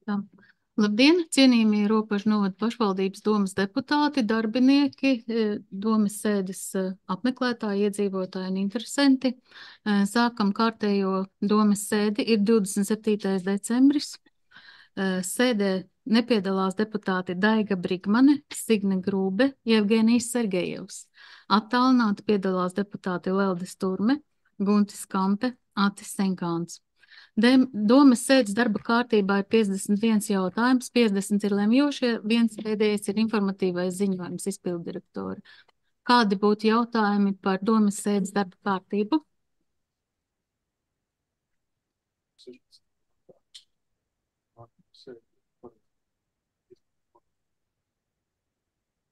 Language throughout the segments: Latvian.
Tā. Labdien, cienījamie Ropažu novada pašvaldības domas deputāti, darbinieki, domas sēdes apmeklētāji, iedzīvotāji un interesanti. Sākam kārtējo domas sēdi, ir 27. decembris. Sēdē nepiedalās deputāti Daiga Brigmane, Signe Grūbe, Jevgenijs Sergejevs. Attālināti piedalās deputāti Leldis Turme, Guntis Kampe, Atis Senkāns. Domas sēdes darba kārtībā ir 51 jautājums, 50 ir lemjošie, viens pēdējais ir informatīvais ziņojums izpilddirektora. Kādi būtu jautājumi par domas sēdes darba kārtību?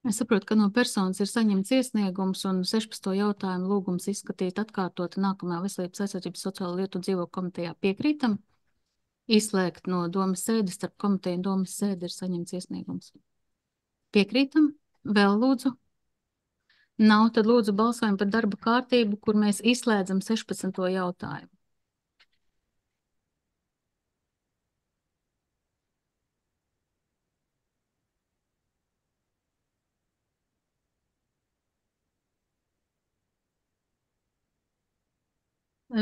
Es saprotu, ka no personas ir saņemts iesniegums un 16. jautājumu lūgums izskatīt atkārtot nākamajā Veselības aizsardzības sociālo lietu un dzīvokļu komitejā. Piekrītam? Izslēgt no domas sēdes, starp komiteju un domas sēdi ir saņemts iesniegums. Piekrītam? Vēl lūdzu? Nav, tad lūdzu balsojam par darba kārtību, kur mēs izslēdzam 16. jautājumu.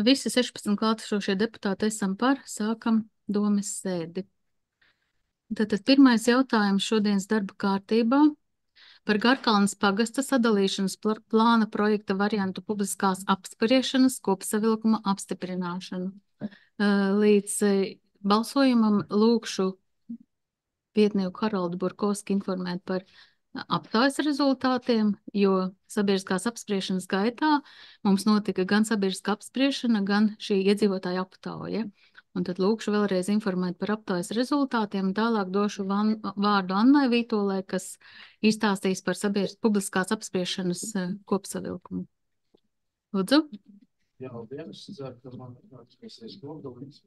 Visi 16 klātesošie deputāti esam par, sākam domas sēdi. Tātad pirmais jautājums šodienas darba kārtībā par Garkalnes pagasta sadalīšanas plāna projekta variantu publiskās apspriešanas kopsavilkuma apstiprināšanu. Līdz balsojumam lūkšu vietnieku Haraldu Burkovski informēt par aptājas rezultātiem, jo sabiedriskās apspriešanas gaitā mums notika gan sabiedriskā apspriešana, gan šī iedzīvotāja aptāja. Un tad lūkšu vēlreiz informēt par aptājas rezultātiem, tālāk došu vārdu Annai Vītolē, kas izstāstīs par sabiedriskās publiskās apspriešanas kopsavilkumu. Lūdzu. Jā, labdien, es ceru, ka man ir kopdalīts.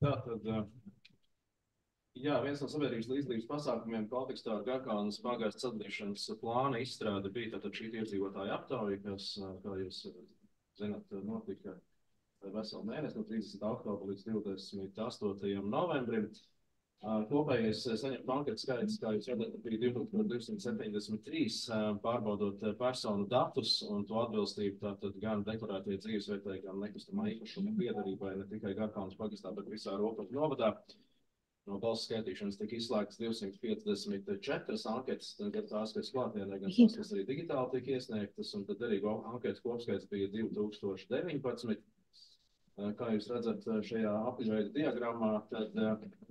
Tātad, jā, viens no sabiedrības līdzdalības pasākumiem kontekstā ar Garkalnes pagasta sadalīšanas plāna izstrāde bija tātad šī iedzīvotāja aptauja, kas, kā jūs zināt, notika veselu mēnesi no 30. oktobra līdz 28. novembrim. Kopējais saņemtu anketu skaits, kā jūs redzat, bija 2273, pārbaudot personu datus un to atbilstību tātad gan deklarētie dzīvesvietai, gan nekustamā īpašuma piederībai, ne tikai Garkalnes pagastā, bet visā Ropažu novadā. No balsu skaitīšanas tika izslēgtas 254 anketas, gan tās, kas klātienē, gan tās, kas arī digitāli tika iesniegtas, un tad arī anketu kopskaits bija 2019. Kā jūs redzat šajā apļveida diagrammā, tad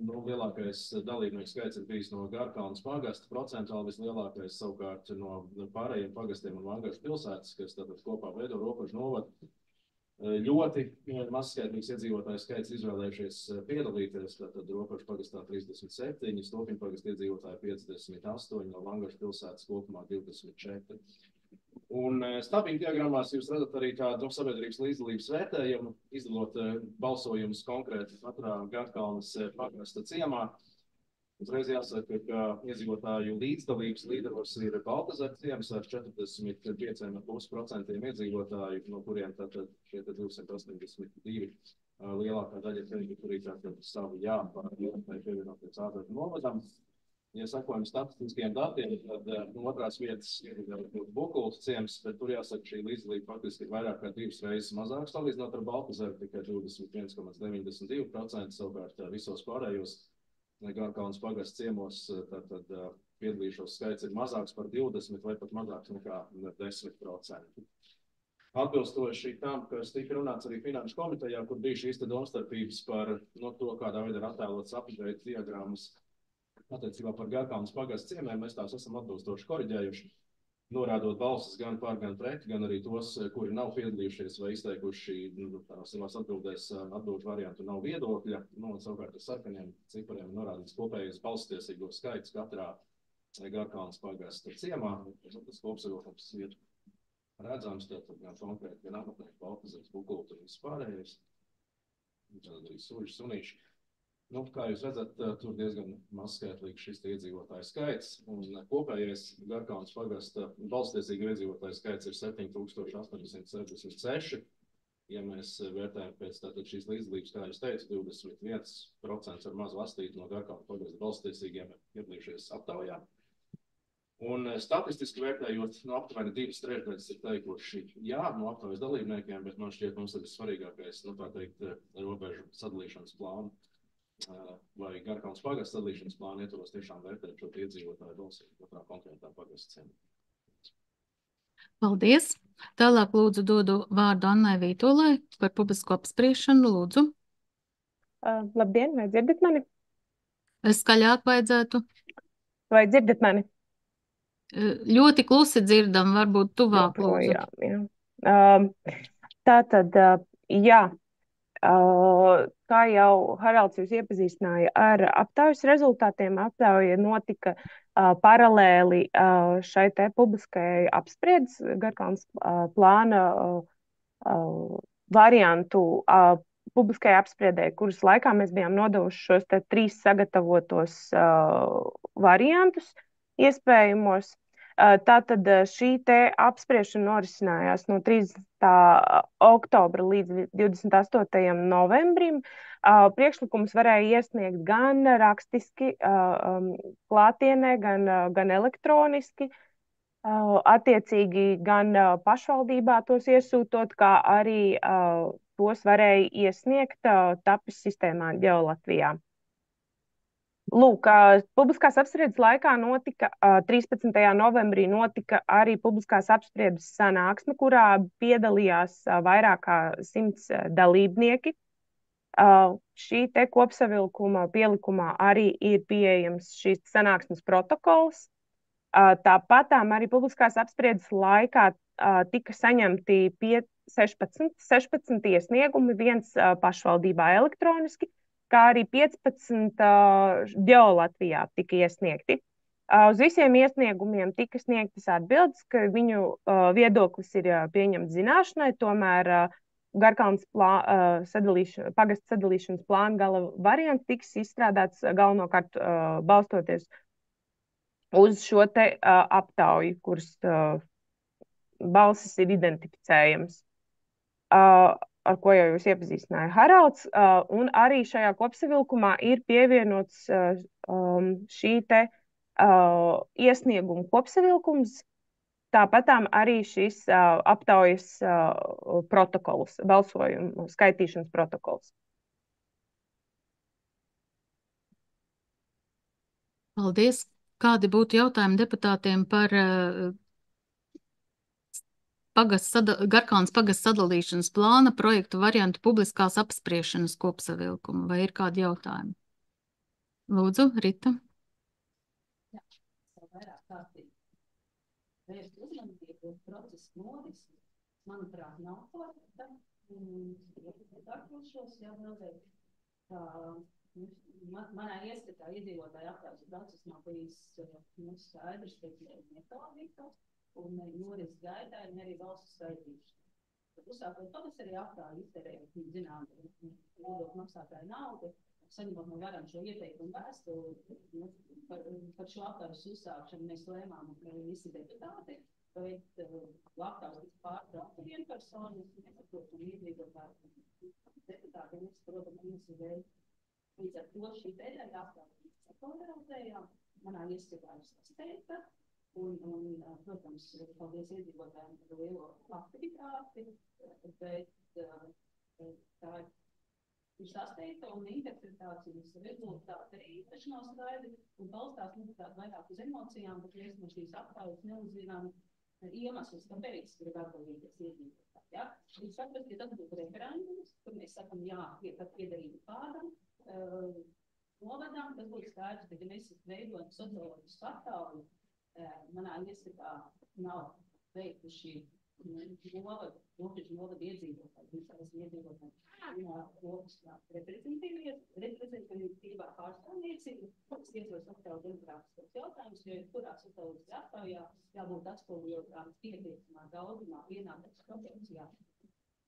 lielākais dalībnieku skaits ir bijis no Garkalnes pagasta, procentuāli vislielākais savukārt no pārējiem pagastiem un Vangašu pilsētas, kas tātad kopā veido Ropažu novadu. Ļoti mazskaitlīgs iedzīvotāju skaits izvēlējušies piedalīties, tātad Ropažu pagastā 37, Stopiņu pagasta iedzīvotāji 58, no Vangašu pilsētas kopumā 24. Un stabiņu diagrammās jūs redzat arī tādu sabiedrības līdzdalības vērtējumu, izdalot balsojumus konkrēti katrā Garkalnes pagasta ciemā. Uzreiz jāsaka, ka iedzīvotāju līdzdalības līderos ir Baltazara ciems ar 45,5% iedzīvotāju, no kuriem tātad šie 282 lielākā daļa teikt, kur ir tātad savu jāpārējai pievienoties ātrākam novadam. Ja sakojam statistiskiem datiem, tad no otrās vietas ir Bukultu ciems, bet tur jāsaka, šī līdzdalība faktiski ir vairāk kā 2 reizes mazāk salīdzinot ar Baltazaru, tikai 21,92%, savukārt visos pārējos Garkalnes pagasta ciemos tad piedalījušos skaits ir mazāks par 20 vai pat mazāks nekā 10%. Atbilstoši tam, kas tika runāts arī Finanšu komitejā, kur bija šīs domstarpības par to, kādā veidā ir attēlotas apļveida diagrammas. Attiecībā par Garkalnes pagasta ciemiem mēs tās esam atbilstoši koriģējuši, norādot balsis gan par, gan pret, gan arī tos, kuri nav piedalījušies vai izteikuši savās atbildēs atbilžu variantu nav viedokļa. Un savukārt ar sarkaniem cipariem norādīts kopējais balstiesīgo skaits katrā Garkalnes pagasta ciemā. Tas kopsavilkums ir redzams, tātad gan konkrēti, gan apmetnieki, Baltazars, Bukultu un vispārējais. Tad arī suļi, sunīši. Nu, kā jūs redzat, tur diezgan mazskaitlīgs šis iedzīvotāju skaits, un kopējais Garkalnes pagasta balstiesīgo iedzīvotāju skaits ir 7866. Ja mēs vērtējam pēc tātad šīs līdzdalības, kā jūs teicu, 21% ar mazu astīti no Garkalnes pagasta balstiesīgiem ir piedalījušies aptaujā. Un statistiski vērtējot, aptuveni 2/3 ir teikuši jā, no aptaujas dalībniekiem, bet man šķiet, mums ir svarīgākais, tā teikt, robežu sadalīšanas plānu vai Garkalnes pagasta sadalīšanas plānu ietvaros tiešām vērtēt šo iedzīvotāju balsību katrā konkrētā pagasta ciemā. Paldies! Tālāk lūdzu dodu vārdu Annai Vītolai par publisko apspriešanu. Lūdzu. Labdien, vai dzirdat mani? Skaļāk vajadzētu. Vai dzirdat mani? Ļoti klusi dzirdam, varbūt tuvāk lūdzu. Tātad, jā, kā jau Haralds jūs iepazīstināja ar aptaujas rezultātiem, aptauja notika paralēli šai te publiskajai apspriedes Garkalnes plāna variantu publiskajai apspriedē, kuras laikā mēs bijām nodevuši šos te 3 sagatavotos variantus iespējamos. Tātad šī te apspriešana norisinājās no 30. oktobra līdz 28. novembrim. Priekšlikums varēja iesniegt gan rakstiski, klātienē, gan elektroniski. Attiecīgi gan pašvaldībā tos iesūtot, kā arī tos varēja iesniegt TAPIS sistēmā Ģeolatvijā. Lūk, publiskās apspriedes laikā notika 13. novembrī notika arī publiskās apspriedes sanāksme, kurā piedalījās vairāk kā 100 dalībnieki. Šī te kopsavilkuma pielikumā arī ir pieejams šīs sanāksmes protokols. Tāpatām arī publiskās apspriedes laikā tika saņemti 16 iesniegumi, viens pašvaldībā elektroniski, kā arī 15 Ģeolatvijā tika iesniegti. Uz visiem iesniegumiem tika sniegtas atbildes, ka viņu viedoklis ir pieņemts zināšanai, tomēr Garkalnes pagasta sadalīšanas plāna gala variants tiks izstrādāts galvenokārt balstoties uz šo te aptauju, kuras balsis ir identificējams. Ar ko jau jūs iepazīstināja Haralds, un arī šajā kopsavilkumā ir pievienots šī te iesnieguma kopsavilkums, tāpatām arī šis aptaujas protokols, balsojumu skaitīšanas protokols. Paldies! Kādi būtu jautājumi deputātiem par Garkalnes pagasta sadalīšanas plāna projektu variantu publiskās apspriešanas kopsavilkumu? Vai ir kādi jautājumi? Lūdzu, Rita. Jā, vairāk kārtīgi. Vērst uzmanību procesu norismi, manuprāt, nav korekta. Atklāšos, jā, vēlreiz. Manā ieskatā iedzīvotāju aptaujas process nav bijis skaidrs pēc metodika. Un jūras gaitā ir arī valsts skaitīšana. Tad uzsākot pavasarī aptāju izterējot, zinām, nodokļu maksātāju naudu, saņemot no varam šo ieteikumu vēstuli par šo aptājas uzsākšanu, mēs lēmām visi deputāti, bet aptājas tika pārtraukta vienpersonas, nesaprotam iedzīvotāju deputāti, nesaprotam mūsu dēļ. Līdz ar to šī pēdējā aptājas sakoverotējām, manā ieskatā ir sasteigta. Un, protams, paldies iedzīvotājiem par lielo aktivitāti, bet tā ir sasteigta un interpretācijas rezultāti arī īpaši nav skaidri un balstās vairāk uz emocijām, bet mēs no šīs aptaujas neuzzinām iemeslus, kāpēc grib atbildīties iedzīvotāji. Ja? Jūs saprast, ja tas būtu referendums, kur mēs sakam, jā, tad piedarību kādam, novadām, tas būtu skaidrs, bet ja mēs veidojam socioloģisku aptauju, manā ieskatā nav veikuši novadu iedzīvotāji, visās iedzīvotāji, reprezentatīvā pārstāvniecība, kas ietvaros aptaujas demokrātiskos jautājumus, jo kurā socioloģiskajā aptaujā jābūt atspoguļotām pietiekamā daudzumā vienādas proporcijā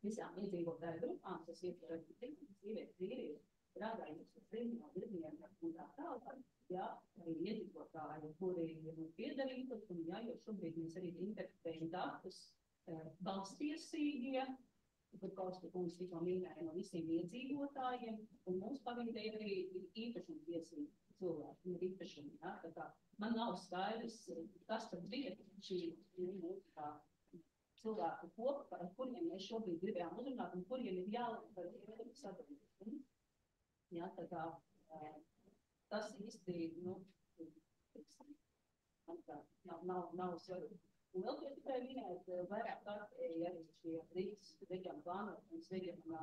visām iedzīvotāju grupām, tas ietver sievietes, vīrieši, strādājot ar reģionālu lidiem un tā tālāk, jā, arī iedzīvotāji, kuri piedalītos, un jā, jo šobrīd mēs arī interpretējam datus valstiesīgie, kur Kausta kungs tikko minēja no visiem iedzīvotājiem, un mums pavidēja arī īpašuma tiesību cilvēki, ir īpašumi, jā, tā kā man nav skaidrs, kas tad bija šī cilvēku kopa, ar kuriem mēs šobrīd gribējām uzrunāt, un kuriem ir jāliek sadalīt. Jā, tā kā tas īsti, nav svarīgi. Un vēl tikai minēt, vairāk kārtēji arī šie Rīgas reģionu plānošanas reģionā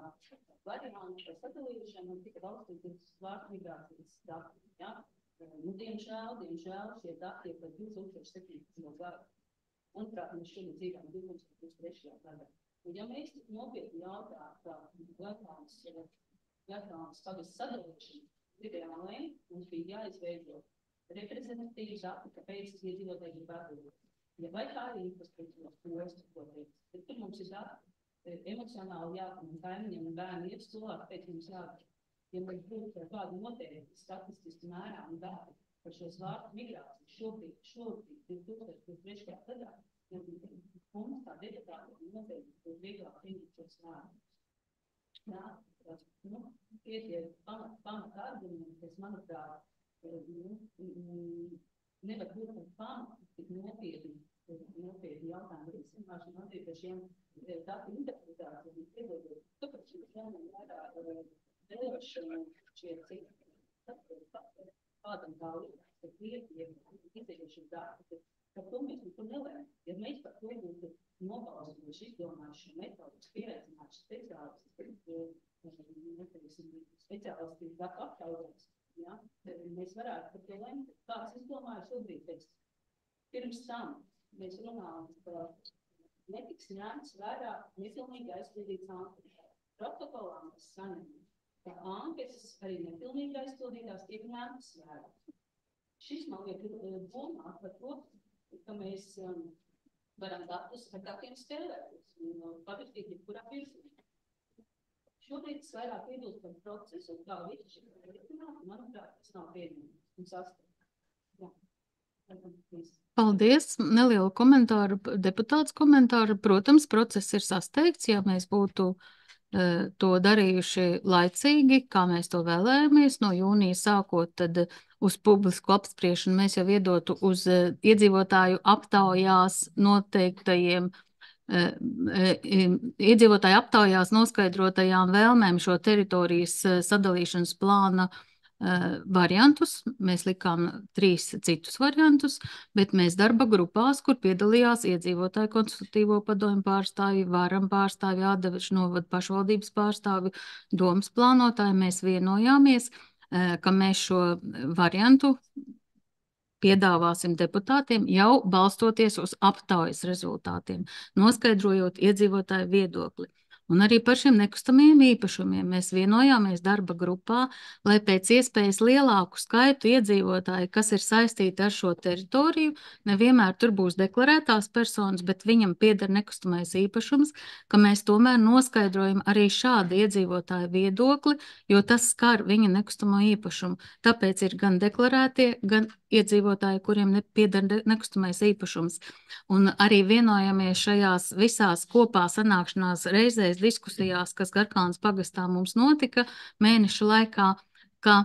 varianti par sadalīšanu un tika balstītas vārdu migrācijas dati. Ja? Diemžēl šie dati ir par 2017. gadu. Un prāt, mēs šodien dzīvām 2023. gadā. Un ja mēs tik nopietni jautājam, ka Gatavānas pagas sadalīšanu gribējām lēmt, mums bija jāizveido reprezentatīvas dati, kāpēc iedzīvotāji grib atbildēt. Ja vai kā arī infrastruktūras postu, ko teikt, bet tur mums ir emocionāli jāpamēr kaimiņiem un bērni iet cilvēku, pēc mums jāpamēr. Ja mēs būtu ar kādu noteikti statistiski mērām dati par šo svārtu migrāciju, šobrīd 2023. gadā, mums tā deputāti noteikti būtu vieglāk pieņemt šos mērus. Jā, tie ir pamat argumenti, kas, manuprāt, nevar būt par pamatu tik nopietni jautājumu risināšanu, arī par šiem datu interpretācijām. Tāpēc šī jāņem vērā vēlēšanu šie citi. Kādam tā liekas, ka vietiem izdejuši dati, par to mēs neko nelēm. Ja mēs par to būtu nobalsojuši, izdomājuši metodus, pieredzinājuši speciālisti datu aptaujās, ja, tad mēs varētu par to lemt. Kāds izdomāja šobrīd pēc pirms tam. Mēs runājam, ka netiks ņemts vērā nepilnīgi aizpildīts anketas. Protokolā mēs saņemam, ka anketas arī nepilnīgi aizpildītās tiek ņemtas vērā. Šis man liek domāt par to, ka mēs varam datus ar datiem spēlēties un pavirzīt jebkurā virzienā. Šobrīd es vairāk iebilst par procesu, un kā visu šī risināt, manuprāt, tas nav pieņemams un sastāvs. Paldies. Nelielu komentāru, deputāts komentāru. Protams, process ir sasteigts, ja mēs būtu to darījuši laicīgi, kā mēs to vēlējāmies, no jūnija sākot, tad uz publisku apspriešanu mēs jau iedotu uz iedzīvotāju aptaujās noteiktajiem, iedzīvotāju aptaujās noskaidrotajām vēlmēm šo teritorijas sadalīšanas plāna variantus. Mēs likām 3 citus variantus, bet mēs darba grupās, kur piedalījās iedzīvotāju konsultatīvo padomju pārstāvi, varam pārstāvi, Ādavešu novada pašvaldības pārstāvi, domas plānotāji, mēs vienojāmies, ka mēs šo variantu piedāvāsim deputātiem jau balstoties uz aptaujas rezultātiem, noskaidrojot iedzīvotāju viedokli. Un arī par šiem nekustamiem īpašumiem mēs vienojāmies darba grupā, lai pēc iespējas lielāku skaitu iedzīvotāju, kas ir saistīti ar šo teritoriju, nevienmēr tur būs deklarētās personas, bet viņam pieder nekustamais īpašums, ka mēs tomēr noskaidrojam arī šādu iedzīvotāju viedokli, jo tas skar viņa nekustamo īpašumu. Tāpēc ir gan deklarētie, gan iedzīvotāji, kuriem pieder nekustamais īpašums. Un arī vienojamies šajās visās kopā sanākšanās reizēs, diskusijās, kas Garkalnes pagastā mums notika mēneša laikā, ka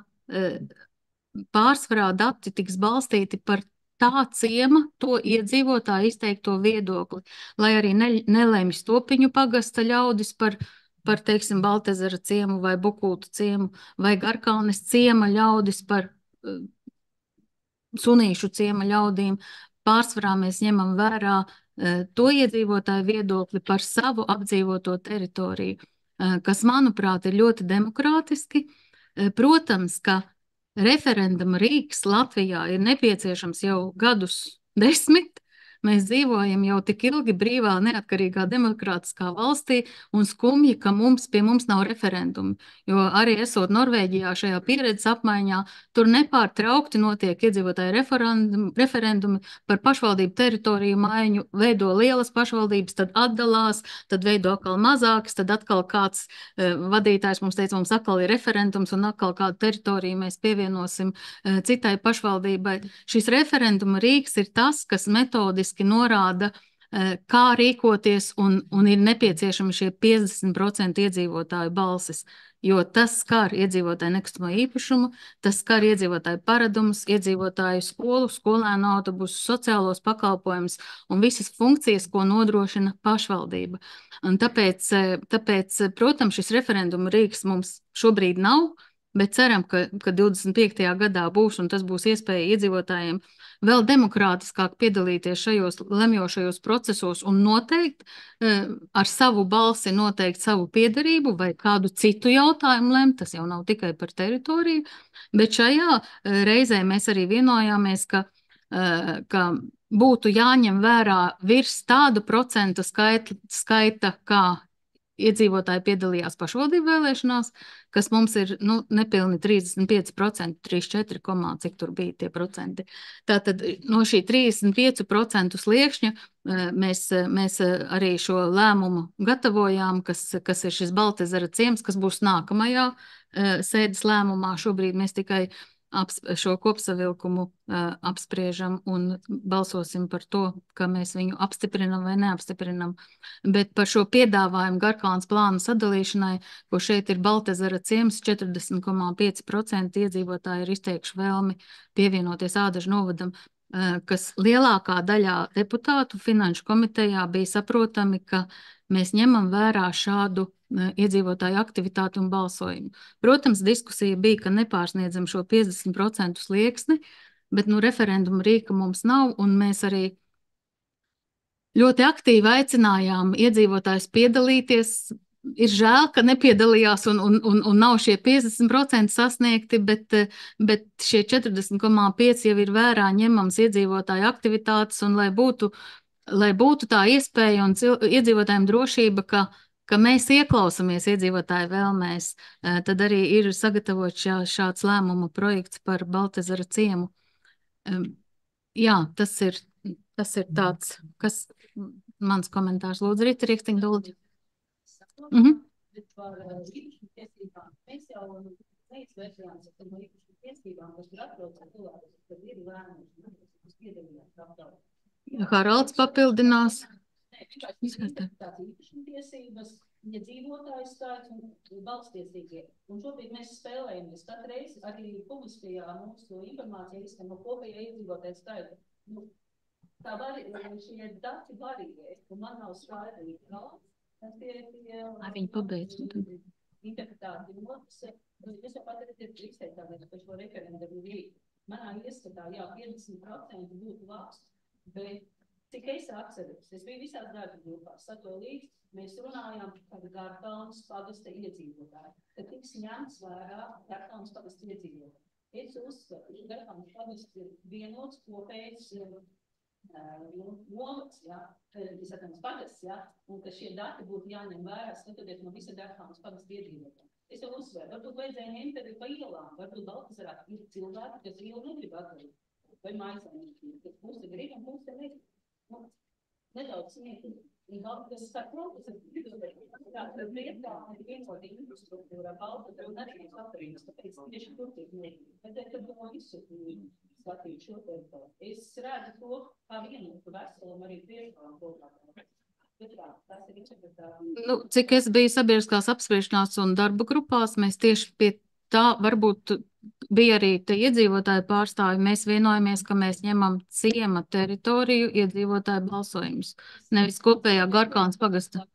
pārsvarā dati tiks balstīti par tā ciema, to iedzīvotāju izteikto viedokli, lai arī nelemj Stopiņu pagasta ļaudis par teiksim, Baltezera ciemu vai Bukultu ciemu, vai Garkalnes ciema ļaudis par Sunīšu ciema ļaudīm. Pārsvarā mēs ņemam vērā to iedzīvotāju viedokli par savu apdzīvoto teritoriju, kas, manuprāt, ir ļoti demokrātiski. Protams, ka referenduma rīks Latvijā ir nepieciešams jau gadus 10. mēs dzīvojam jau tik ilgi brīvā, neatkarīgā, demokrātiskā valstī un skumji, ka pie mums nav referendumi. Jo arī esot Norvēģijā šajā pieredzes apmaiņā, tur nepārtraukti notiek iedzīvotāju referendumi par pašvaldību teritoriju maiņu, veido lielas pašvaldības, tad atdalās, tad veido atkal mazākas, tad atkal kāds vadītājs mums teica, mums atkal ir referendums un atkal kādu teritoriju mēs pievienosim citai pašvaldībai. Šis referenduma rīks ir tas, kas metodiski norāda, kā rīkoties un ir nepieciešami šie 50% iedzīvotāju balsis, jo tas skar iedzīvotāju nekustamo īpašumu, tas skar iedzīvotāju paradumus, iedzīvotāju skolu, skolēnu autobusu, sociālos pakalpojumus un visas funkcijas, ko nodrošina pašvaldība. Un tāpēc, protams, šis referenduma rīks mums šobrīd nav, bet ceram, ka 25. gadā būs, un tas būs iespēja iedzīvotājiem vēl demokrātiskāk piedalīties šajos lemjošajos procesos un noteikt ar savu balsi, noteikt savu piederību vai kādu citu jautājumu lemt. Tas jau nav tikai par teritoriju, bet šajā reizē mēs arī vienojāmies, ka būtu jāņem vērā virs tādu procentu skaita, kā iedzīvotāji piedalījās pašvaldību vēlēšanās, kas mums ir nepilni 35%, 34, cik tur bija tie procenti. Tātad no šī 35% sliekšņa mēs arī šo lēmumu gatavojām, kas ir šis Baltezera ciems, kas būs nākamajā sēdes lēmumā. Šobrīd mēs tikai šo kopsavilkumu apspriežam un balsosim par to, ka mēs viņu apstiprinam vai neapstiprinam. Bet par šo piedāvājumu Garkalnes plānu sadalīšanai, ko šeit ir Baltezera ciems, 40,5% iedzīvotāji ir izteikuši vēlmi pievienoties Ādažu novadam, kas lielākā daļā deputātu Finanšu komitejā bija saprotami, ka mēs ņemam vērā šādu iedzīvotāju aktivitāti un balsojumu. Protams, diskusija bija, ka nepārsniedzam šo 50% slieksni, bet referenduma rīka mums nav, un mēs arī ļoti aktīvi aicinājām iedzīvotājus piedalīties. Ir žēl, ka nepiedalījās un nav šie 50% sasniegti, bet šie 40,5% jau ir vērā ņemams iedzīvotāju aktivitātes, un lai būtu tā iespēja un iedzīvotājiem drošība, ka mēs ieklausamies iedzīvotāju vēlmēs, tad arī ir sagatavots šāds lēmuma projekts par Baltezera ciemu. Jā, tas ir tāds, kas mans komentārs. Lūdzu, Rita Rīkstiņa-Dulģi. Bet par īpašumu tiesībām mēs jau neizvērtējām no īpašumu tiesībām, kas ir atbrauc ar cilvēkus, kad ir lēmuši, kas piedalījās aptaujā. Haralds papildinās. Tāds īpašumu tiesības, iedzīvotāju skaits un balstiesīgie. Un šobrīd mēs spēlējamies katru reizi arī publiskajā mūsu informācija no kopējā iedzīvotāju skaita. Tā šie dati varīja, un man nav skaidrība. Viņi pabeidz. Interpretāti notis. Es jau pat izteiktāmies par šo referendumu rīku. Manā ieskatā, 50% būtu labs, bet cik es atceros, es biju visās darba grupās, sako līdz, mēs runājām par Garkalnes pagasta iedzīvotāju. Tad tiks ņemts vērā Garkalnes pagasta iedzīvotāju. Es uzskatu, ka Garkalnes pagasta ir vienots kopējs novads, pagasts, un ka šie dati būtu jāņem vērā, skatoties no visa Garkalnes pagasta iedzīvotāja. Es jau uzsveru, varbūt vajadzēja ņemt arī pa ielām, varbūt Baltezerā ir cilvēki, kas ielu negrib atdarīt, vai mājasēmnieki, kas puse grib un puse negrib. Nedaudz sniegt, un Baltezers tā kropas ir tāda lietā, vienotī infrastruktūrā, Baltezerā un arī Katarīnas, tāpēc tieši tur tiek negrib. Bet tad no visu skatīt šo teritoriju. Es redzu to, kā vienotu veselam arī priekšām kopā. Cik es biju sabiedriskās apspriešanās un darba grupās, mēs tieši pie tā, varbūt bija arī te iedzīvotāju pārstāvi, mēs vienojamies, ka mēs ņemam ciema teritoriju iedzīvotāju balsojumus, nevis kopējā Garkalnes pagasta.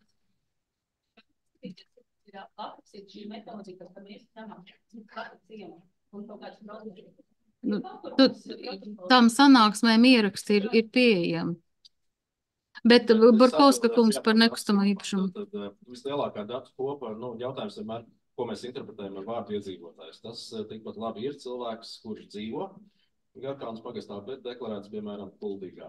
Tām sanāksmēm ieraksti ir pieejami. Bet Burkovska kungs par nekustamo īpašumu. Tad vislielākā datu kopa, jautājums vienmēr, ko mēs interpretējam ar vārdu iedzīvotājs. Tas tikpat labi ir cilvēks, kurš dzīvo Garkalnes pagastā, bet deklarēts, piemēram, Kuldīgā.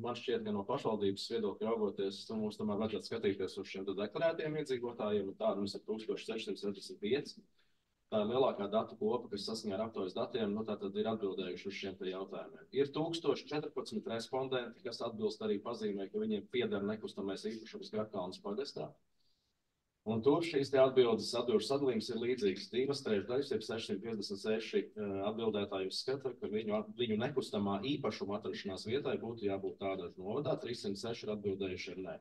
Man šķiet, ka no pašvaldības viedokļa raugoties, mums tomēr vajadzētu skatīties uz šiem deklarētiem iedzīvotājiem, un tādu mums ir 1675. Tā ir lielākā datu kopa, kas saskaņā ar aptaujas datiem, tātad ir atbildējuši uz šiem jautājumiem. Ir 1014 respondenti, kas atbilst arī pazīmē, ka viņiem pieder nekustamais īpašums Garkalnes pagastā. Un tur šīs atbildes atbildes sadalījums ir līdzīgs. 2/3, jeb 656 atbildētāji uzskata, ka viņu nekustamā īpašuma atrašanās vietai būtu jābūt Ādažu novadā, 306 ir atbildējuši ar nē.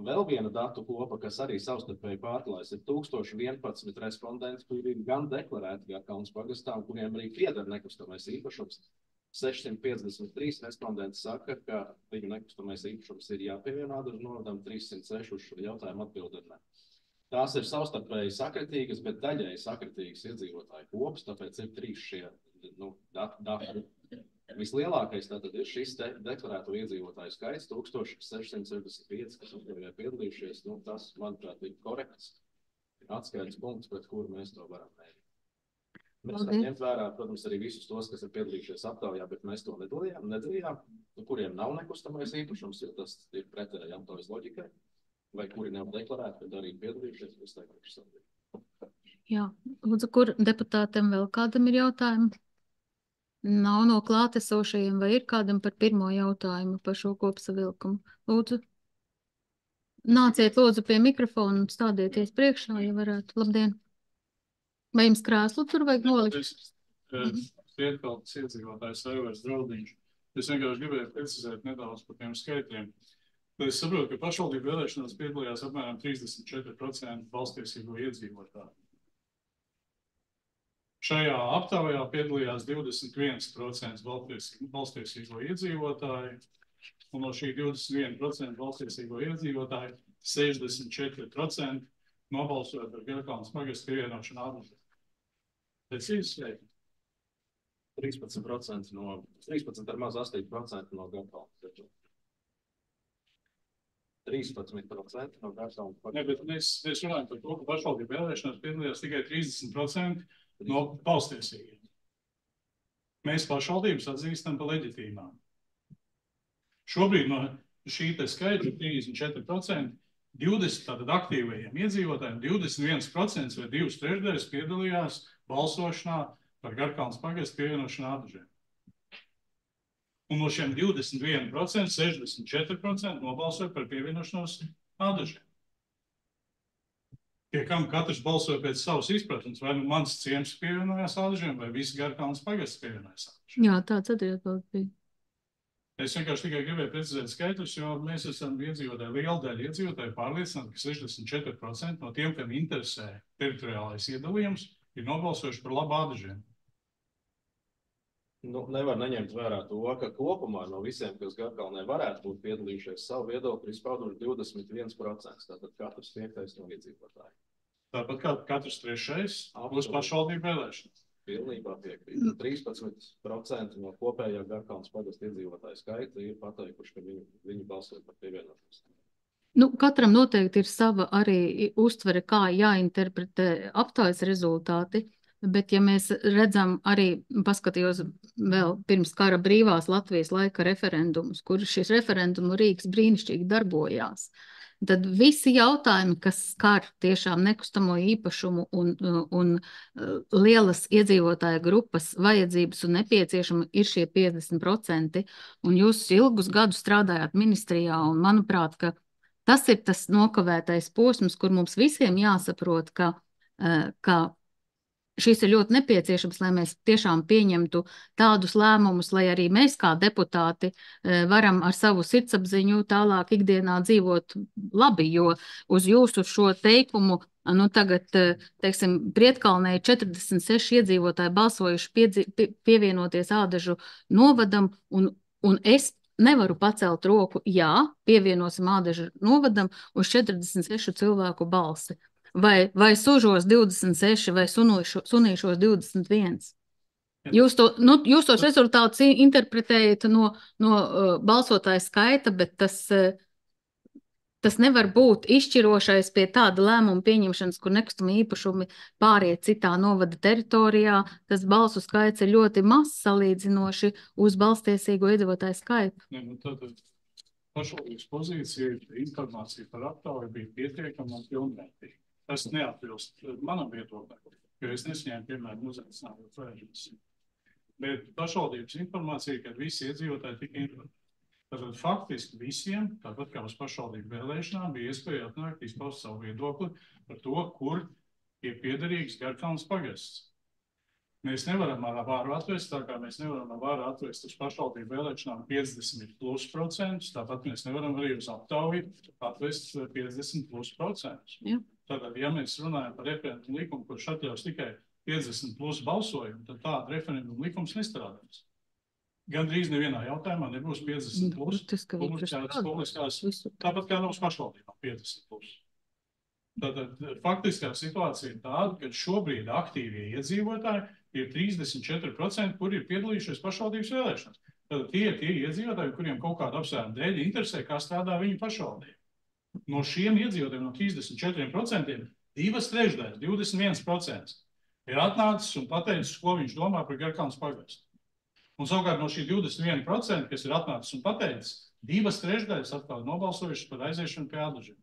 Vēl viena datu kopa, kas arī savstarpēji pārklājas, ir 1011 respondenti, kuri ir gan deklarēti Garkalnes pagastā, un kuriem arī pieder nekustamais īpašums. 653 respondenti saka, ka viņu nekustamais īpašums ir jāpievieno Ādažu novadam, 306 uz šo jautājumu atbild ar nē. Tās ir savstarpēji sakritīgas, bet daļēji sakritīgas iedzīvotāju kopas, tāpēc ir 3 šie dati. Vislielākais tātad ir šis deklarēto iedzīvotāju skaits, 1665, kas uzvarēja piedalījušies. Tas, manuprāt, ir korekts atskaites punkts, pret kuru mēs to varam mērīt. Mēs varam ņemt vērā, protams, arī visus tos, kas ir piedalījušies aptaujā, bet mēs to nedarījām, kuriem nav nekustamais īpašums, jo tas ir pretēji aptaujas loģikai. Vai kuri nav deklarēti, bet arī piedalījušies, es teikšu sabiedrību. Jā, lūdzu, kur deputātam vēl kādam ir jautājumi? Nav no klātesošajiem, vai ir kādam par pirmo jautājumu par šo kopsavilkumu? Lūdzu, nāciet lūdzu pie mikrofona un stādieties priekšā, ja varētu. Labdien! Vai jums krēslu tur vajag nolikt? Pietkaltas iedzīvotājs Aivars Draudiņš. Es vienkārši gribēju precizēt nedaudz par tiem skaitļiem. Es saprotu, ka pašvaldību vēlēšanās piedalījās apmēram 34% valstiesīgo iedzīvotāju. Šajā aptaujā piedalījās 21% valstiesīgo iedzīvotāju, un no šī 21% valstiesīgo iedzīvotāju 64% nobalsoja par Garkalnes pagastu pievienošanu Ādažai. Precīzi sveiki. 13% ar maz 8% no Garkalnes. 13% no Garkalnes pagastā. Ne, bet mēs runājam par to, ka pašvaldību vēlēšanās piedalījās tikai 30% no valstiesīgiem. Mēs pašvaldības atzīstam par leģitīmām. Šobrīd no šī te skaitļa 34%, 20 tātad aktīvajiem iedzīvotājiem, 21% vai 2/3 piedalījās balsošanā par Garkalnes pagastu pievienošanu Ādažai. Un no šiem 21% 64% nobalsoja par pievienošanos Ādažai. Pie kam katrs balsoja pēc savas izpratnes, vai mans ciems pievienojās Ādažiem, vai visi Garkalnes pagasts pievienojās Ādažiem. Jā, tāds arī atbildi. Es vienkārši tikai gribēju precizēt skaitļus, jo mēs esam iedzīvotāji, liela daļa iedzīvotāji pārliecināti, ka 64% no tiem, kam interesē teritoriālais iedalījums, ir nobalsojuši par labu Ādažiem. Nevar neņemt vērā to, ka kopumā no visiem, kas Garkalnē varētu būt piedalījušies, savu viedokli izpauduši 21%. Tātad katrs 5. no iedzīvotāji. Tāpat kā katrs 3. būs pašvaldību vēlēšanas. Pilnībā piekrīt. 13% no kopējā Garkalnes pagasta iedzīvotāju skaita ir pateikuši, ka viņi balsoja par pievienošanos. Katram noteikti ir sava arī uztvere, kā jāinterpretē aptaujas rezultāti. Bet, ja mēs redzam arī, paskatījos vēl pirms kara brīvās Latvijas laika referendumus, kur šis referendumu rīks brīnišķīgi darbojās, tad visi jautājumi, kas skar tiešām nekustamo īpašumu un lielas iedzīvotāja grupas vajadzības un nepieciešama ir šie 50%, un jūs ilgus gadus strādājāt ministrijā, un manuprāt, ka tas ir tas nokavētais posms, kur mums visiem jāsaprot, ka šis ir ļoti nepieciešams, lai mēs tiešām pieņemtu tādus lēmumus, lai arī mēs kā deputāti varam ar savu sirdsapziņu tālāk ikdienā dzīvot labi, jo uz jūsu šo teikumu, tagad, teiksim, Prietkalnē 46 iedzīvotāji balsojuši pievienoties Ādažu novadam, un es nevaru pacelt roku, jā, pievienosim Ādažu novadam uz 46 cilvēku balsi. Vai sužos 26 vai sunīšos 21. Jūs tos rezultātus interpretējat no balsotāja skaita, bet tas Tas nevar būt izšķirošais pie tāda lēmuma pieņemšanas, kur nekustami īpašumi pāriet citā novada teritorijā. Tas balsu skaits ir ļoti mazs salīdzinoši uz balstiesīgo iedzīvotāju skaitu. Ne, nu tad pašvaldības pozīcija, informācija par aptauju bija pietiekama un pilnvērtīga. Tas neatbilst manam viedoklim, jo es nesaņēmu, piemēram, uzaicinājot vēžas. Bet pašvaldības informācija, kad visi iedzīvotāji tika informēti. Tātad faktiski visiem, tāpat kā uz pašvaldību vēlēšanām, bija iespēja atnākt izpaust savu viedokli par to, kur ir piederīgs Garkalnes pagasts. Mēs nevaram ar vāru atvest, tā kā mēs nevaram ar vāru atvest uz pašvaldību vēlēšanām 50+%, tāpat mēs nevaram arī uz aptauju atvest 50+%. Jā. Tātad, ja mēs runājam par referendumu likumu, kurš atļaus tikai 50+ balsojumu, tad tāda referendumu likums nestrādās. Gandrīz nevienā jautājumā nebūs 50+, publiskās, tāpat kā nav uz pašvaldībām 50+. Tātad faktiskā situācija ir tāda, ka šobrīd aktīvie iedzīvotāji ir 34%, kuri ir piedalījušies pašvaldības vēlēšanās. Tātad tie iedzīvotāji, kuriem kaut kāda apsvēruma dēļ interesē, kā strādā viņu pašvaldība. No šiem iedzīvotājiem, no 34%, 2/3, 21% ir atnācis un pateicis, ko viņš domā par Garkalnes pagastu. Un savukārt no šī 21%, kas ir atnācis un pateicis, 2/3 atkal nobalsojuši par aiziešanu pie ādažiem.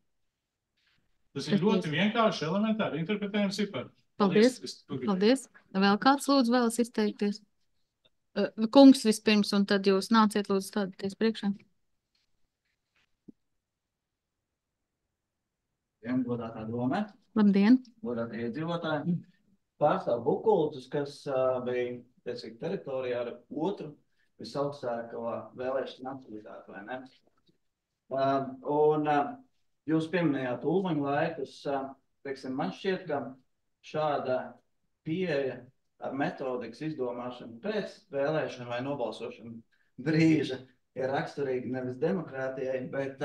Tas ir ļoti vienkārši, elementāri interpretējams cipari. Paldies. Paldies. Vēl kāds lūdzu vēlas izteikties? Kungs vispirms, un tad jūs nāciet lūdzu stādīties priekšā. Godātā doma. Labdien. Godātie iedzīvotāji. Pārstāv Bukultus, kas bija teritorijā ar otru visaugstāko vēlēšanu aktivitāti, vai ne? Un jūs pieminējāt ūdeņu laikus. Teiksim, man šķiet, ka šāda pieeja ar metodikas izdomāšanu pēc vēlēšanu vai nobalsošanu brīža ir raksturīga nevis demokrātijai, bet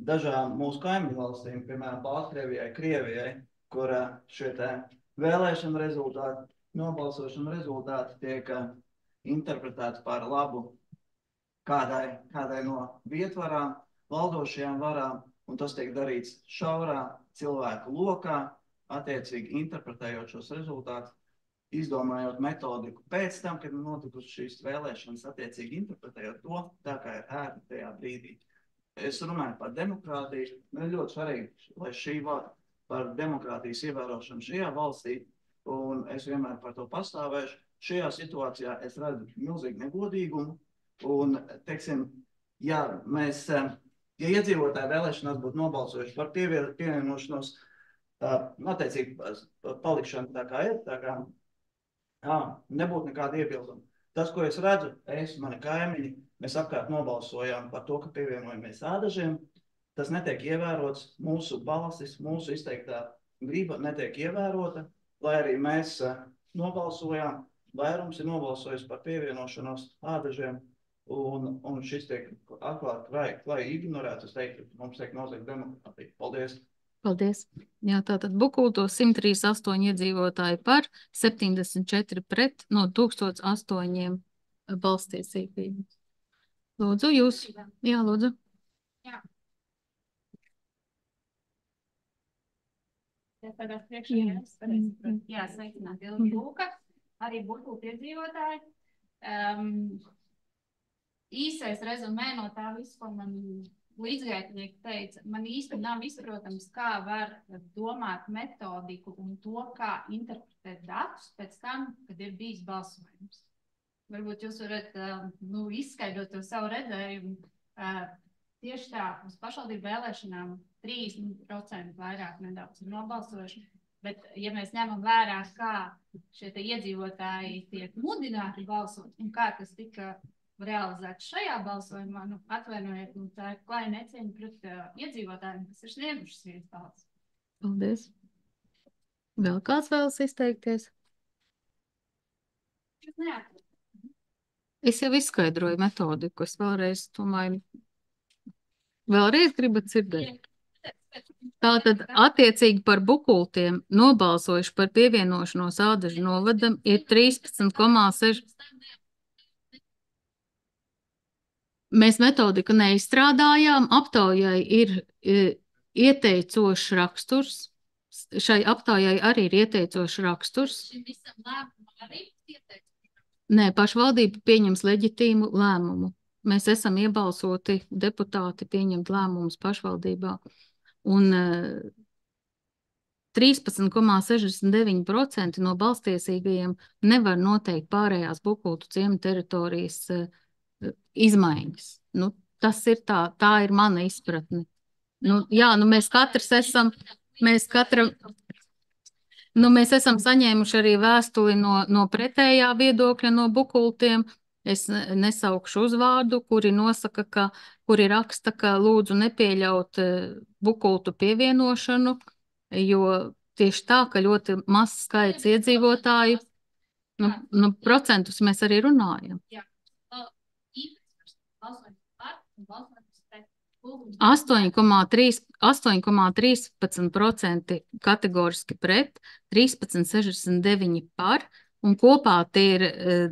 dažām mūsu kaimiņu valstīm, piemēram, Baltkrievijai, Krievijai, kur šie vēlēšanu rezultāti, nobalsošana rezultāti tiek interpretēti par labu kādai no vietvarām, valdošajām varām, un tas tiek darīts šaurā cilvēku lokā, attiecīgi interpretējot šos rezultātus, izdomājot metodiku pēc tam, kad notikusi šīs vēlēšanas, attiecīgi interpretējot to, tā kā ir ērti tajā brīdī. Es runāju par demokrātiju, man ir ļoti svarīgi, lai šī vārda par demokrātijas ievērošanu šajā valstī, un es vienmēr par to pastāvēšu. Šajā situācijā es redzu milzīgu negodīgumu, un, teiksim, ja iedzīvotāji vēlēšanās būtu nobalsojuši par pievienošanos, attiecīgi palikšanu tā kā ir, nebūtu nekāda iebilduma. Tas, ko es redzu, mani kaimiņi, mēs apkārt nobalsojām par to, ka pievienojamies ādažiem, tas netiek ievērots, mūsu balsis, mūsu izteiktā griba netiek ievērota, lai arī mēs nobalsojām, vairums ir nobalsojis par pievienošanos ādažiem, un šis tiek atklāti klai ignorēts, es teiktu, mums tiek noziegt demokrātija. Paldies! Paldies! Jā, tātad Bukulto 138 iedzīvotāji par, 74 pret no 1008 balstiesīgiem. Lūdzu, jūs. Jā, lūdzu. Jā. Tagad priekšā jā, sveicināt Ilgi Lūka, arī Bukultu iedzīvotāji. Īsais rezumē no tā visu, ko man līdzgaitnieki teica, man īsti nav izprotams, kā var domāt metodiku un to, kā interpretēt datus pēc tam, kad ir bijis balsojums. Varbūt jūs varat izskaidrot to savu redzējumu. Tieši tā, uz pašvaldību vēlēšanām 30% vairāk nedaudz ir nobalsojuši, bet ja mēs ņemam vērā, kā šie iedzīvotāji tiek mudināti balsot un kā tas tika realizēts šajā balsojumā, atvainojiet, tā ir klāja necieņa pret iedzīvotājiem, kas ir sniegušas viņas balsis. Paldies. Vēl kāds vēlas izteikties? Es jau izskaidroju metodiku, es vēlreiz domāju, vēlreiz gribat dzirdēt. Tātad attiecīgi par Bukultiem nobalsojuši par pievienošanos ādažu novadam ir 13,6. Mēs metodiku neizstrādājām, aptaujai ir ieteicošs raksturs. Šai aptaujai arī ir ieteicošs raksturs. Šim visam lēmumam arī ieteikt. Nē, pašvaldība pieņems leģitīmu lēmumu. Mēs esam iebalsoti deputāti pieņemt lēmumus pašvaldībā. Un 13,69% no balstiesīgajiem nevar noteikt pārējās Bukultu ciema teritorijas izmaiņas. Nu, tas ir tā ir mana izpratne. Nu, jā, nu mēs katrs esam, mēs esam saņēmuši arī vēstuli no pretējā viedokļa no Bukultiem. Es nesaukšu uzvārdu, kuri raksta, ka lūdzu nepieļaut Bukultu pievienošanu, jo tieši tā, ka ļoti mazs skaits iedzīvotāju, nu, procentus mēs arī runājam. Jā. 8,13% kategoriski pret, 13,69% par, un kopā tie ir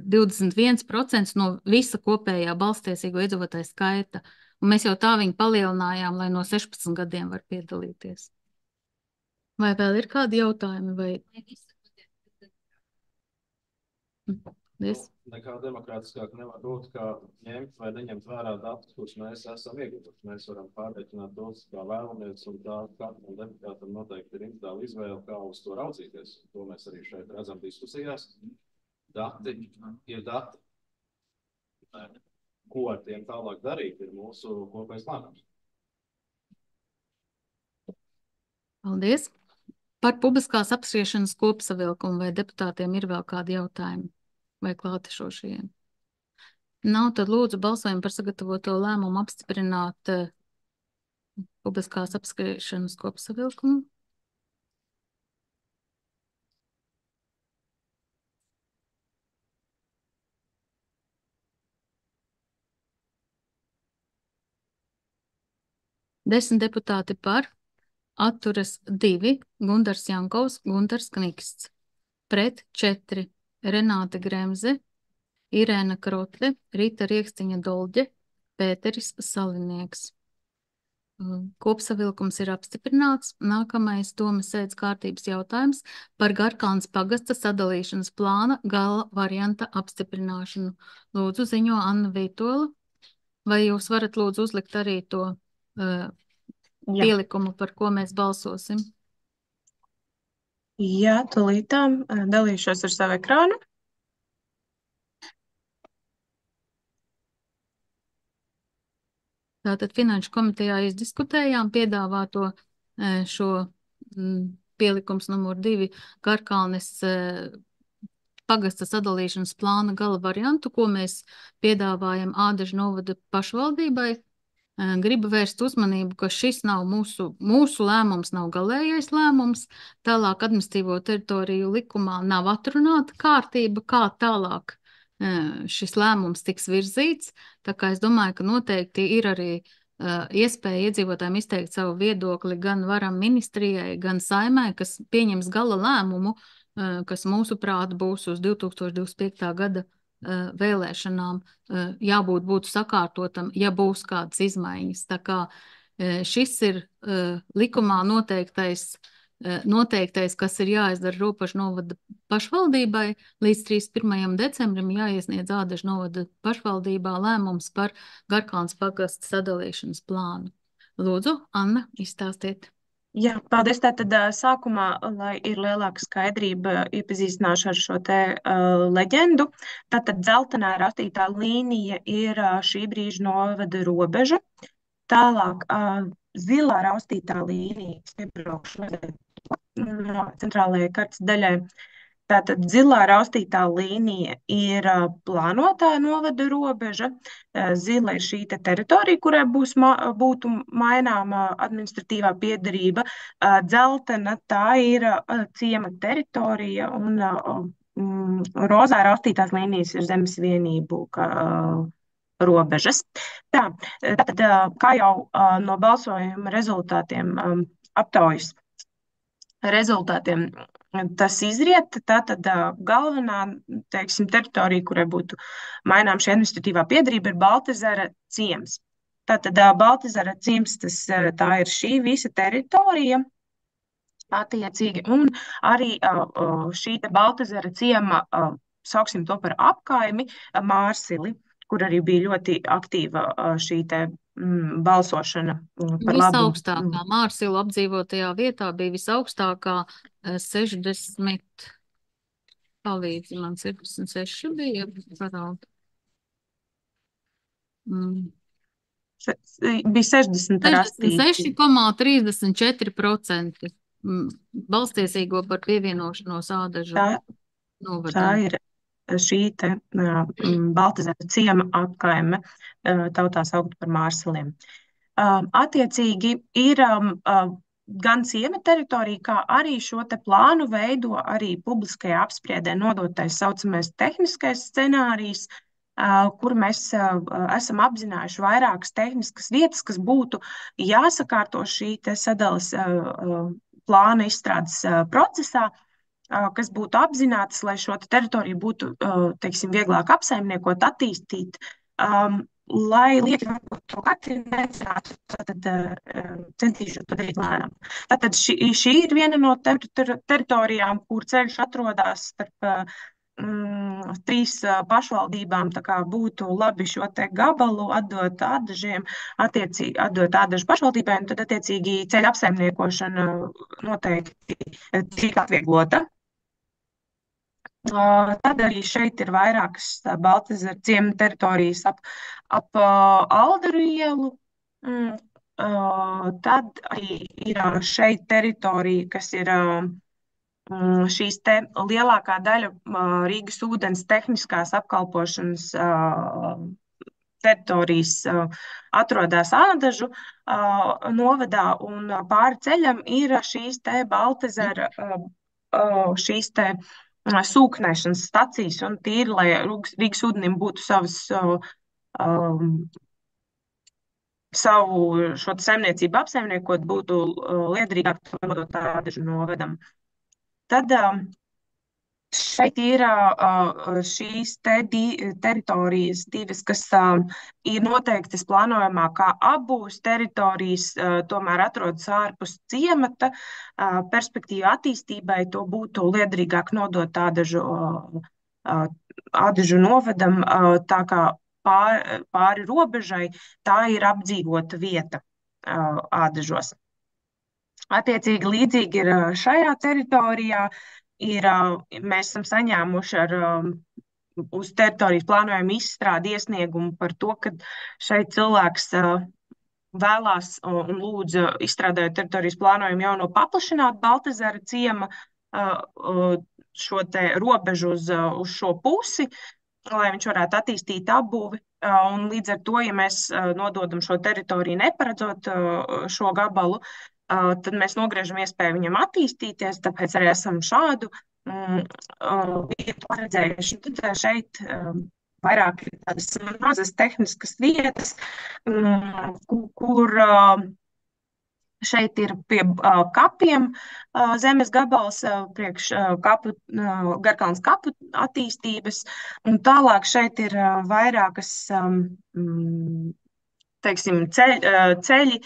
21% no visa kopējā balstiesīgo iedzīvotāju skaita. Un mēs jau tā viņu palielinājām, lai no 16 gadiem var piedalīties. Vai vēl ir kādi jautājumi? Vai... Nekā demokrātiskāk nevar būt, kā ņemt vai neņemt vērā datus, kurus mēs esam ieguvuši. Mēs varam pārreikināt tos, kā vēlamies, un tā katram deputātam noteikti ir individuāla izvēle, kā uz to raudzīties. To mēs arī šeit redzam diskusijās. Dati ir dati. Ko ar tiem tālāk darīt, ir mūsu kopējais lēmums. Paldies. Par publiskās apspriešanas kopsavilkumu vai deputātiem ir vēl kādi jautājumi? Vai klātešošajiem? Nav, tad lūdzu balsojumu par sagatavoto lēmumu apstiprināt publiskās apspriešanas kopsavilkumu. Desmit deputāti par, atturas 2, Gundars Jankovs, Gundars Kniksts. Pret 4, Renāte Gremze, Irēna Krotle, Rīta Riekstiņa Dolģe, Pēteris Salinieks. Kopsavilkums ir apstiprināts. Nākamais domas sēdes kārtības jautājums par Garkalnes pagasta sadalīšanas plāna gala varianta apstiprināšanu. Lūdzu, ziņo Anna Vītola. Vai jūs varat lūdzu uzlikt arī to pielikumu, par ko mēs balsosim? Jā, tūlītām dalīšos ar savu ekrānu. Tātad Finanšu komitejā izdiskutējām piedāvāto šo pielikums numur 2 Garkalnes pagasta sadalīšanas plāna gala variantu, ko mēs piedāvājam Ādažu novada pašvaldībai. Gribu vērst uzmanību, ka šis nav mūsu lēmums, nav galējais lēmums. Tālāk administratīvo teritoriju likumā nav atrunāta kārtība, kā tālāk šis lēmums tiks virzīts. Tā kā es domāju, ka noteikti ir arī iespēja iedzīvotājiem izteikt savu viedokli gan varam ministrijai, gan saimai, kas pieņems gala lēmumu, kas mūsuprāt būs uz 2025. gada vēlēšanām būtu sakārtotam, ja būs kādas izmaiņas. Tā kā šis ir likumā noteiktais, kas ir jāizdara Ropažu novada pašvaldībai. Līdz 31. decembrim jāiesniedz Ādažu novada pašvaldībā lēmums par Garkalnes pagasta sadalīšanas plānu. Lūdzu, Anna, izstāstiet. Jā, paldies. Tātad sākumā, lai ir lielāka skaidrība, iepazīstināšu ar šo te leģendu. Tātad dzeltenā rakstītā līnija ir šī brīža novada robeža. Tālāk zilā rakstītā līnija, iebraukšu no centrālajai kartes daļai. Tātad zilā rakstītā līnija ir plānotā novada robeža. Zila ir šī teritorija, kurai būtu maināma administratīvā piederība. Dzeltena tā ir ciema teritorija un rozā rakstītās līnijas ir zemes vienību robežas. Tātad, kā jau no balsojuma rezultātiem, aptaujas rezultātiem tas izriet. Tātad galvenā, teiksim, teritorija, kurai būtu mainām šī administratīvā piederība, ir Baltezera ciems. Tātad Baltezera ciems, tā ir šī visa teritorija attiecīgi, un arī šī te Baltezera ciema, sauksim to par apkaimi, Mārsili, kur arī bija ļoti aktīva šī te balsošana par labu. Visaugstākā Mārsila apdzīvotajā vietā bija visaugstākā 60, palīdzi man 66 bija paraugi. Bija 60 rastīti. 66,34% balstiesīgo par pievienošanos Ādažu Tā novadam. ir šī te Baltezera ciema apkaime, tautā saukt par Mārsiliem. Attiecīgi ir gan ciema teritorija, kā arī šo te plānu veido arī publiskajā apspriedē nodotais saucamais tehniskais scenārijs, kur mēs esam apzinājuši vairākas tehniskas vietas, kas būtu jāsakārto šī te sadalas plāna izstrādes procesā, kas būtu apzinātas, lai šo teritoriju būtu, teiksim, vieglāk apsaimniekot, attīstīt, lai lieki varbūt to katru nezinātu, tad centīšos padarīt lēnām. Tātad šī ir viena no teritorijām, kur ceļš atrodas starp 3 pašvaldībām, tā kā būtu labi šo te gabalu atdot Ādažiem, attiecīgi atdot Ādažu pašvaldībai, un tad attiecīgi ceļa apsaimniekošana noteikti tiek atvieglota. Tad arī šeit ir vairākas Baltezera ciema teritorijas ap Alderu ielu. Tad arī ir šeit teritorija, kas ir šīs te lielākā daļa Rīgas ūdens tehniskās apkalpošanas teritorijas atrodas Ādažu novadā, un pāri ceļam ir šīs te Baltezera, šīs te sūknēšanas stacijas, un tīri, lai Rīgas ūdenim būtu savu šo saimniecību apsaimniekot, būtu liederīgāk to nodot Ādažu novedam. Tad šeit ir šīs teritorijas divas, kas ir noteiktas plānojumā kā abūs teritorijas, tomēr atrodas ārpus ciemata. Perspektīva attīstībai to būtu liederīgāk nodot Ādažu novadam, tā kā pāri robežai, tā ir apdzīvota vieta Ādažos. Attiecīgi līdzīgi ir šajā teritorijā. Mēs esam saņēmuši uz teritorijas plānojumu izstrādi iesniegumu par to, ka šeit cilvēks vēlās un lūdz, izstrādājot teritorijas plānojumu, jauno paplašināt Baltezera ciema šo te robežu uz šo pusi, lai viņš varētu attīstīt apbūvi. Un līdz ar to, ja mēs nododam šo teritoriju neparedzot šo gabalu, tad mēs nogriežam iespēju viņam attīstīties, tāpēc arī esam šādu vietu paredzējuši. Tad šeit vairāk ir tādas mazas tehniskas vietas, kur šeit ir pie kapiem zemes gabals priekš Garkalnes kapu attīstības, un tālāk šeit ir vairākas, teiksim, ceļi,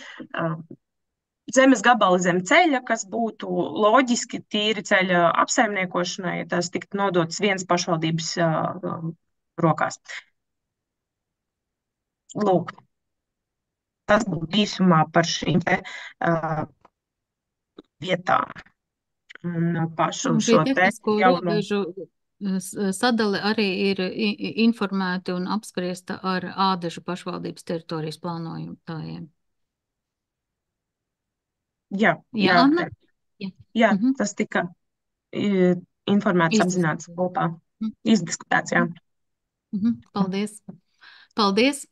zemes gabali zem ceļa, kas būtu loģiski tīri ceļa apsaimniekošanai, ja tas tiktu nodots viens pašvaldības rokās. Lūk, tas būtu īsumā par šīm te vietām un pašu Šī šo te tehnisko jauno. robežu sadale arī ir informēta un apspriesta ar Ādažu pašvaldības teritorijas plānojumtājiem. Jā, Anna? Jā, tas tika informēts, apzināts kopā, izdiskutēts, jā. Paldies. Paldies.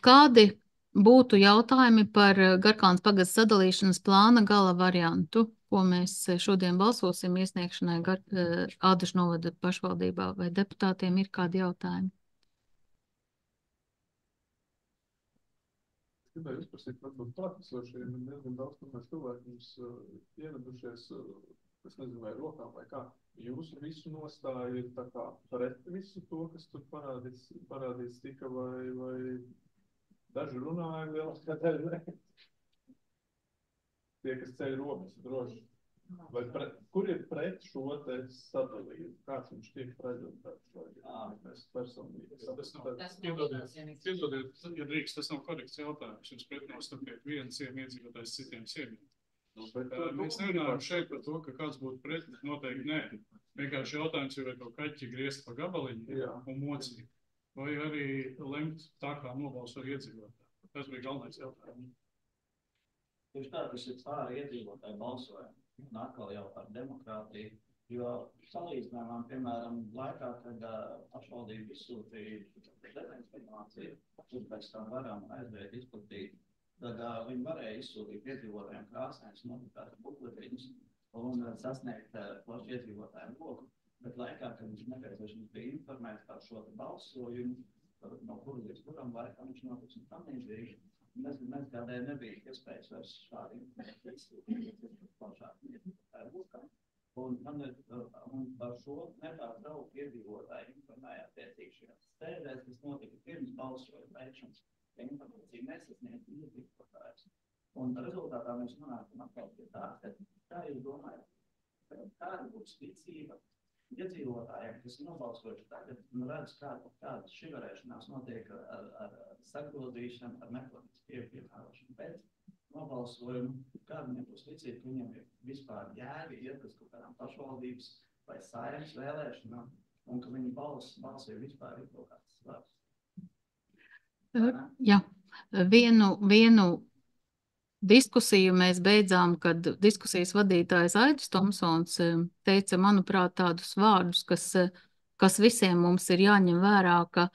Kādi būtu jautājumi par Garkalnes pagasta sadalīšanas plāna gala variantu, ko mēs šodien balsosim iesniegšanai Ādažu novada pašvaldībā, vai deputātiem ir kādi jautājumi? Gribēju izprasīt, varbūt klātesošiem ir diezgan daudz, tomēr cilvēki mums ieradušies Es nezinu, vai rokām vai kā. Jūsu visu nostāju ir tā kā pret visu to, kas tur parādīts tika, vai daži runāja lielākā daļa. Tie, kas ceļ rokas droši. Vai kur ir pret šo te sadalījumu? Kāds viņš tiek prezentēts? Mēs personīgi. Piedodiet, ja drīkst, tas nav korekts jautājums. Jūs pretnostapiet vienu ciemu iedzīvotājs citiem ciemiem. Mēs nerunājam šeit par to, ka kāds būtu pret, noteikti nē. Vienkārši jautājums ir, vai to kaķi griezt pa gabaliņu un mocīt, vai arī lemt tā, kā nobalso iedzīvotāji. Tas bija galvenais jautājums. Tieši tā, tas ir pāri iedzīvotāju balsojumu. Un atkal jau par demokrātiju, jo salīdzinājumā, piemēram, laikā, kad pašvaldība izsūtīja dezinformāciju, un pēc tam varam aizvērt izplatīt, tad viņi varēja izsūtīt iedzīvotājiem krāsnēs notifikātu bukletiņus un sasniegt plašu iedzīvotāju loku. Bet laikā, kad viņš nepieciešams bija informēt par šo balsojumu, no kuru līdz kuram laikam viņš notiks un tam līdzīgi, mēs kādēļ nebija iespējas vairs šādi plašāk iedzīvotāju lokam. Un par šo nepārtraukti iedzīvotāji informēja attiecīgi šajās sēdēs, kas notika pirms balsojuma veikšanas. Informācija nesasniedz iedzīvotājus. Un rezultātā mēs nonākam atkal pie tā, ka kā jūs domājat, kāda būs ticība iedzīvotājiem, kas nobalsojuši tagad, un redz, kāda šivarēšanās notiek ar sagrozīšanu, ar metodisku piemērošanu pēc nobalsojumu, kāda nebūs ticība, ka viņiem ir vispār jēga iet uz kaut kādām pašvaldības vai saimnes vēlēšanām, un ka viņi balsoja vispār ir kaut kāds svars. Jā, vienu diskusiju mēs beidzām, kad diskusijas vadītājs Aidis Tomsons teica, manuprāt, tādus vārdus, kas visiem mums ir jāņem vērā, ka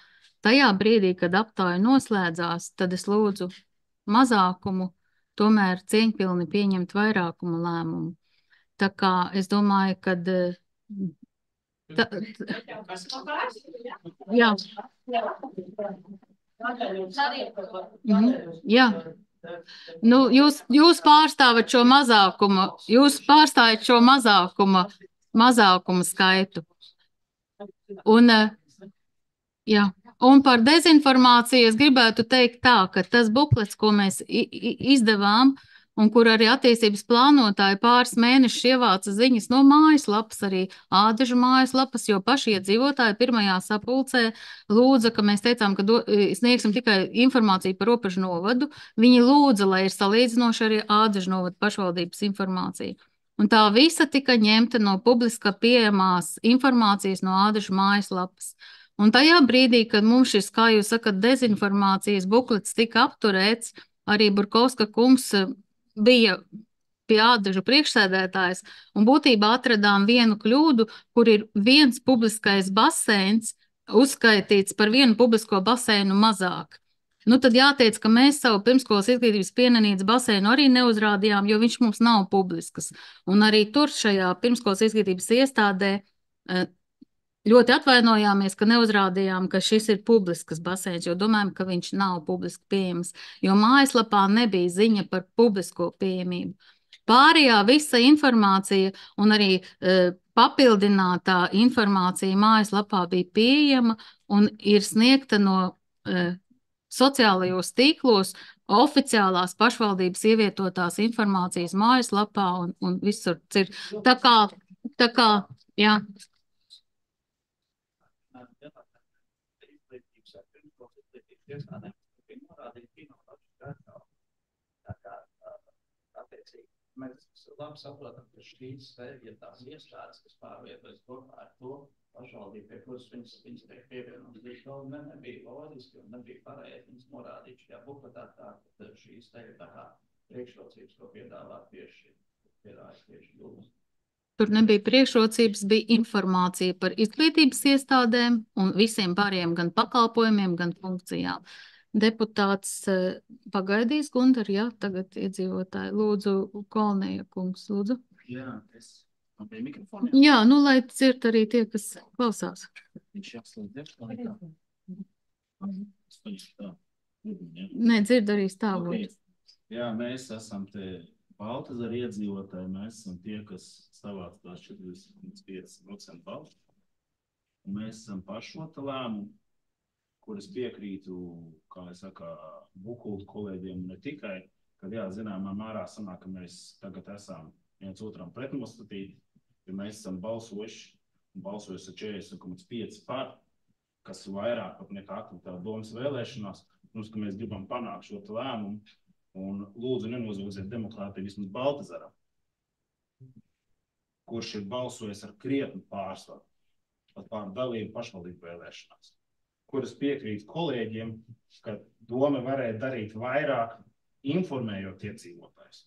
tajā brīdī, kad aptāja noslēdzās, tad es lūdzu mazākumu tomēr cieņpilni pieņemt vairākumu lēmumu. Tā kā es domāju, kad jā. Jā. Nu, jūs pārstāvat šo mazākumu, mazākumu skaitu. Un par dezinformāciju es gribētu teikt tā, ka tas buklets, ko mēs izdevām, un kur arī attīstības plānotāji pāris mēnešus ievāca ziņas no mājaslapas, arī Ādežu mājaslapas, jo paši iedzīvotāji pirmajā sapulcē lūdza, ka mēs teicām, ka sniegsim tikai informāciju par Ropežu novadu. Viņi lūdza, lai ir salīdzinoši arī Ādežu novadu pašvaldības informācija. Un tā visa tika ņemta no publiska pieejamās informācijas no Ādežu mājaslapas. Un tajā brīdī, kad mums šis, kā jūs sakat, dezinformācijas buklets tika apturēts, arī Burkovska kungs bija pie Ādežu priekšsēdētājs, un būtībā atradām vienu kļūdu, kur ir viens publiskais baseins uzskaitīts par vienu publisko baseinu mazāk. Nu, tad jāteic, ka mēs savu pirmskolas izglītības pienenītes baseinu arī neuzrādījām, jo viņš mums nav publiskas. Un arī tur šajā pirmskolas izglītības iestādē ļoti atvainojāmies, ka neuzrādījām, ka šis ir publiskas baseins, jo domājam, ka viņš nav publiski pieejams, jo mājaslapā nebija ziņa par publisko pieejamību. Pārējā visa informācija un arī papildinātā informācija mājaslapā bija pieejama un ir sniegta no sociālajos tīklos oficiālās pašvaldības ievietotās informācijas mājaslapā un visur cir. Tā kā, jā. Mēs labi saprotam, ka šīs ir tās iestādes, kas pārvietojas kopā ar to pašvaldību, pie kuras viņas tiek pievienotas. Līdz galam nebija loģiski un nebija pareizi viņas norādīt šajā bukletā, ka šīs te ir tā kā priekšrocības, ko piedāvāt tieši jūs. Tur nebija priekšrocības, bija informācija par izglītības iestādēm un visiem pārējiem gan pakalpojumiem, gan funkcijām. Deputāts pagaidīs, Gunter, jā, tagad iedzīvotāji. Lūdzu, Kolneja kungs, lūdzu. Jā, man bija mikrofoni. Jā, nu, lai dzird arī tie, kas klausās. Viņš jāslēdz laikā. Nē, dzird arī stāvot. Okay. Jā, mēs esam te Baltazara iedzīvotāji mēs esam tie, kas savāc tās 40,5% balstu. Un mēs esam par šo lēmumu, kuras piekrītu, kā es saku, Bukultu kolēģiem ne tikai, kad zināmā mērā sanāk, ka mēs tagad esam viens otram pretnostatīti, jo mēs esam balsojuši ar 40,5 par, kas ir vairāk pat nekā aktivitāte domas vēlēšanās. Mums, ka mēs gribam panākt šo lēmumu un lūdzu nenozodziet demokrātiju vismaz Baltazaram, kurš ir balsojis ar krietnu pārsvaru par dalību pašvaldību vēlēšanās, kuras piekrīt kolēģiem, ka doma varēja darīt vairāk, informējot iedzīvotājus.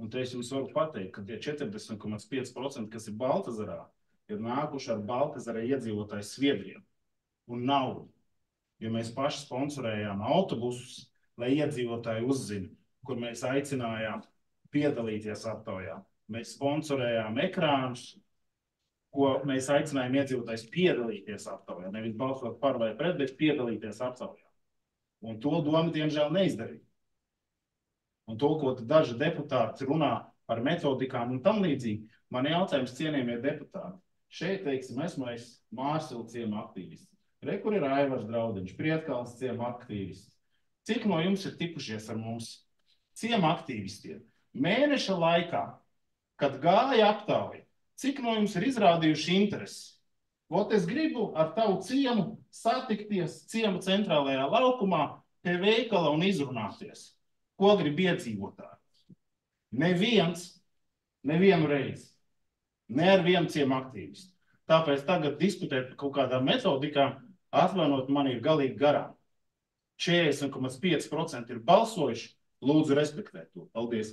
Un te es jums varu pateikt, ka tie 40,5%, kas ir Baltazarā, ir nākuši ar Baltazara iedzīvotāju sviedriem un naudu. Jo mēs paši sponsorējām autobusus, lai iedzīvotāji uzzina, kur mēs aicinājām piedalīties aptaujā. Mēs sponsorējām ekrānus, ko mēs aicinājām iedzīvotājus piedalīties aptaujā. Nevis balsot par vai pret, bet piedalīties aptaujā. Un to doma, diemžēl, neizdarīja. Un to, ko daži deputāti runā par metodikām un tam līdzīgi, man jautājums cienījamie deputāti. Šeit, teiksim, esmu Mārsila ciema aktīvists. Re, kur ir Aivars Draudiņš, Prietkalns ciema aktīvists. Cik no jums ir tikušies ar mums ciema aktīvistiem? Mēneša laikā, kad gāja aptauja, cik no jums ir izrādījuši interesi? Vot es gribu ar tavu ciemu satikties ciema centrālajā laukumā pie veikala un izrunāties. Ko grib iedzīvotāji? Nevienu reizi. Ne ar vienu ciemu aktīvistu. Tāpēc tagad diskutēt par kaut kādām metodikām, atvainot man ir galīgi garām. 40,5% ir balsojuši, lūdzu respektēt to. Paldies.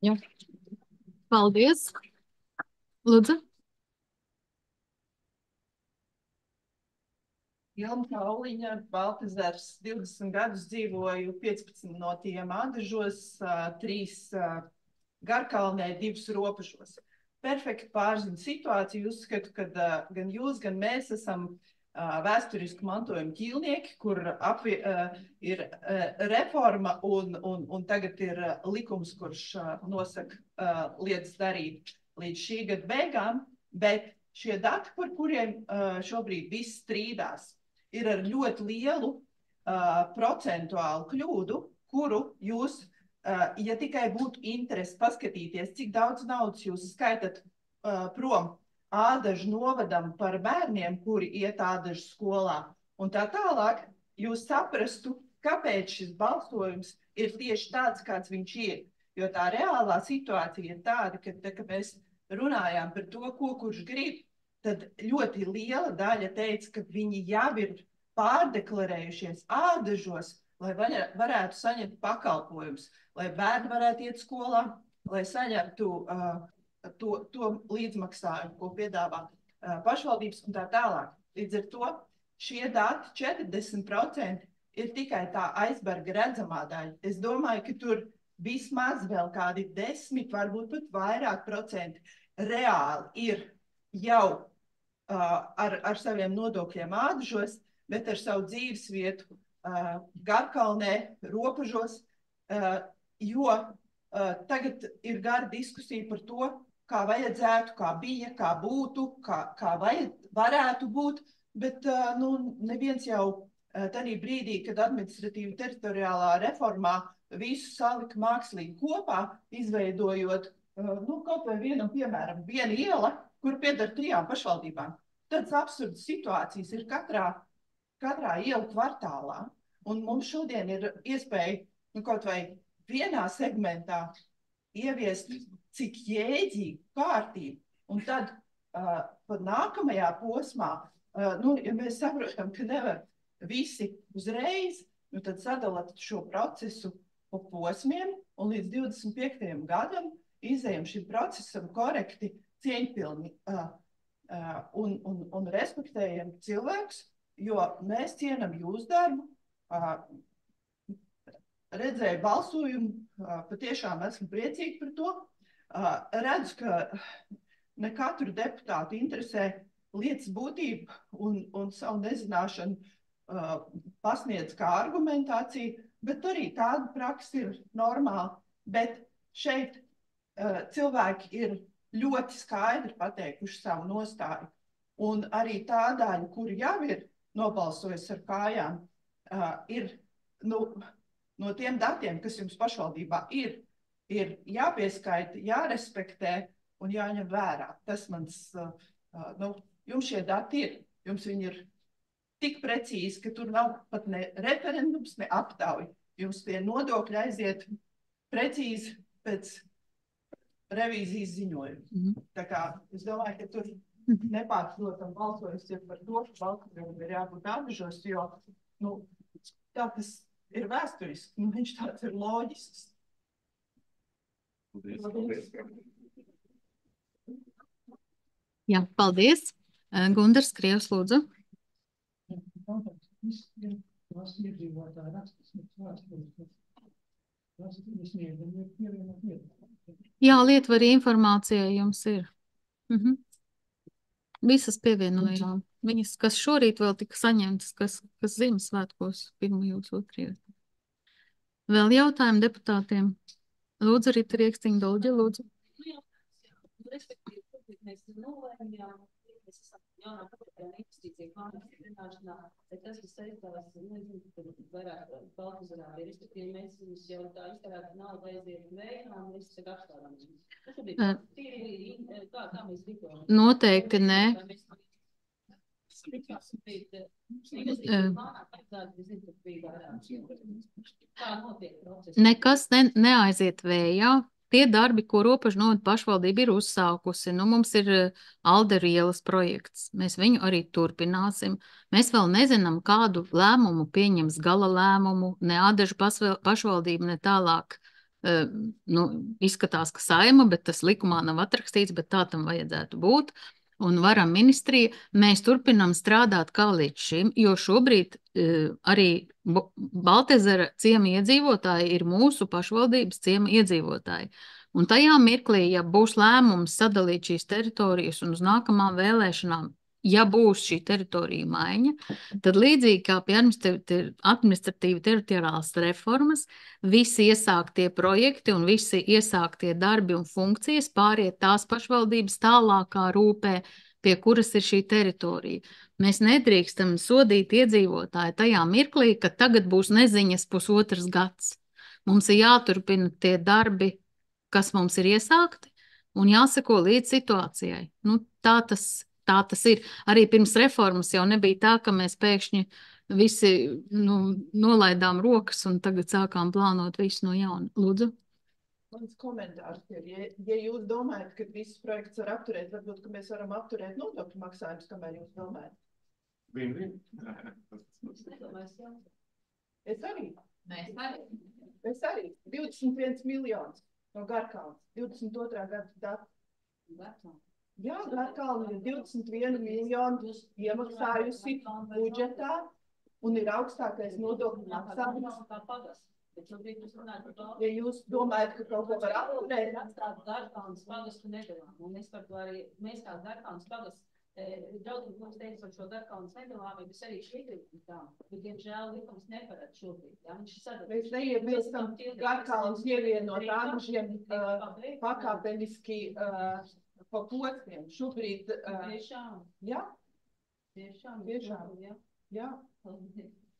Jā. Paldies. Lūdzu. Ilma Kauliņa, Baltazars, 20 gadus dzīvoju, 15 no tiem Ādažos, 3 Garkalnē, 2 Ropažos. Perfekti pārzinu situāciju, uzskatu, ka gan jūs, gan mēs esam vēsturisku mantojumu ķīlnieki, kur ir reforma un tagad ir likums, kurš nosaka lietas darīt līdz šī gada beigām, bet šie dati, par kuriem šobrīd viss strīdās, ir ar ļoti lielu procentuālu kļūdu, kuru jūs, ja tikai būtu interesi paskatīties, cik daudz naudas jūs skaitat prom Ādažu novadam par bērniem, kuri iet Ādažu skolā, un tā tālāk, jūs saprastu, kāpēc šis balsojums ir tieši tāds, kāds viņš ir. Jo tā reālā situācija ir tāda, ka mēs runājām par to, ko kurš grib, tad ļoti liela daļa teica, ka viņi jau ir pārdeklarējušies Ādažos, lai varētu saņemt pakalpojumus, lai bērni varētu iet skolā, lai saņemtu to līdzmaksājumu, ko piedāvā pašvaldības un tā tālāk. Līdz ar to šie dati 40% ir tikai tā aizberga redzamā daļa. Es domāju, ka tur vismaz vēl kādi 10, varbūt pat vairāk procenti reāli ir jau ar saviem nodokļiem Ādažos, bet ar savu dzīvesvietu Garkalnē, Ropažos, jo tagad ir gara diskusija par to, kā vajadzētu, kā bija, kā būtu, kā varētu būt, bet neviens jau tādā brīdī, kad administratīva teritoriālā reformā visu salika mākslīgi kopā, izveidojot kaut vai vienam, piemēram, viena iela, kur pieder 3 pašvaldībām. Tādas absurdas situācijas ir katrā ielu kvartālā, un mums šodien ir iespēja kaut vai vienā segmentā ieviest cik jēdzīgu kārtību, un tad pat nākamajā posmā, ja mēs saprotam, ka nevar visi uzreiz, tad sadalat šo procesu pa posmiem, un līdz 25. gadam izējam šim procesam korekti, cieņpilni un respektējam cilvēkus, jo mēs cienam jūsu darbu, redzēju balsojumu, patiešām esmu priecīgi par to. Redzu, ka ne katru deputātu interesē lietas būtību un savu nezināšanu pasniedz kā argumentāciju, Bet arī tāda praksa ir normāla. Bet šeit cilvēki ir ļoti skaidri pateikuši savu nostāju. Un arī tā daļa, kuri jau ir nobalsojusi ar kājām, ir no tiem datiem, kas jums pašvaldībā ir jāpieskaita, jārespektē un jāņem vērā. Tas mans, jums šie dati ir, jums viņi ir tik precīzi, ka tur nav pat ne referendums, ne aptauja. Jums tie nodokļi aiziet precīzi pēc revīzijas ziņojuma. Tā kā es domāju, ka tur nepārprotam balsojums ir par to, ka balsojumam ir jābūt atdažos, jo tā tas ir vēsturiski, viņš tāds ir loģisks. Jā, paldies. Gundars Krievs, lūdzu. Jā, lietvaru informācija jums ir. Visas pievienojām. Viņas, kas šorīt vēl tika saņemtas, kas Ziemassvētkos 1. 2. Vēl jautājumi deputātiem? Lūdzu, Rita Riekstiņa Dolģe, lūdzu. Respektīvi, mēs nolēmjām, mēs esam jaunā kapitāla investīcija plāna stiprināšanā, bet tas, kas saistās, nezinu, vairāk Baltazarā, respektīvi, mēs viņus jau tā iztērētu naudu aiziet vējā, mēs tagad apstādām. Tas ir kā mēs rīkojam? Noteikti ne. Nekas neaiziet vējā. Tie darbi, ko Ropažu novada pašvaldība ir uzsākusi, mums ir Alderu ielas projekts. Mēs viņu arī turpināsim. Mēs vēl nezinām, kādu lēmumu pieņems gala lēmumu, ne Ādažu pašvaldība, ne tālāk. Izskatās, ka Saeima, bet tas likumā nav atrakstīts, bet tā tam vajadzētu būt. Un varam ministrija, mēs turpinām strādāt kā līdz šim, jo šobrīd arī Baltezera ciema iedzīvotāji ir mūsu pašvaldības ciema iedzīvotāji. Un tajā mirklī, ja būs lēmums sadalīt šīs teritorijas un uz nākamām vēlēšanām, ja būs šī teritorija maiņa, tad līdzīgi kā pie administratīvi teritoriālās reformas, visi iesāktie projekti un visi iesāktie darbi un funkcijas pāriet tās pašvaldības tālākā rūpē, pie kuras ir šī teritorija. Mēs nedrīkstam sodīt iedzīvotāju tajā mirklī, ka tagad būs neziņas 1,5 gads. Mums ir jāturpina tie darbi, kas mums ir iesākti, un jāseko līdz situācijai. Tā tas ir. Arī pirms reformas jau nebija tā, ka mēs pēkšņi visi nolaidām rokas un tagad sākām plānot visu no jauna. Lūdzu. Mans komentārs ir, ja jūs domājat, ka visus projekts var apturēt, varbūt, ka mēs varam apturēt nodokļu maksājumus, kamēr jūs domājat. Es arī. Es arī. 21 miljonus no Garkalnes. 22. gada datu. Jā, Garkalne ir 21 miljonu iemaksājusi budžetā un ir augstākais nodokļu maksājums. Ja jūs domājat, ka kaut ko var apturēt, tādu Garkalnes pagastu nedalām. Un es par to arī, mēs kā Garkalnes pagastu, draudīgi mums teica, par šo Garkalnes nedalāmību, es arī šķiet tā, bet, diemžēl, likums neparāda šobrīd. Ja? Viņš sadara. Mēs neiebilstam Garkalnes ievienot ādažiem pakāpeniski pa posmiem. Šobrīd... Tiešām? Jā. Tiešām? Jā.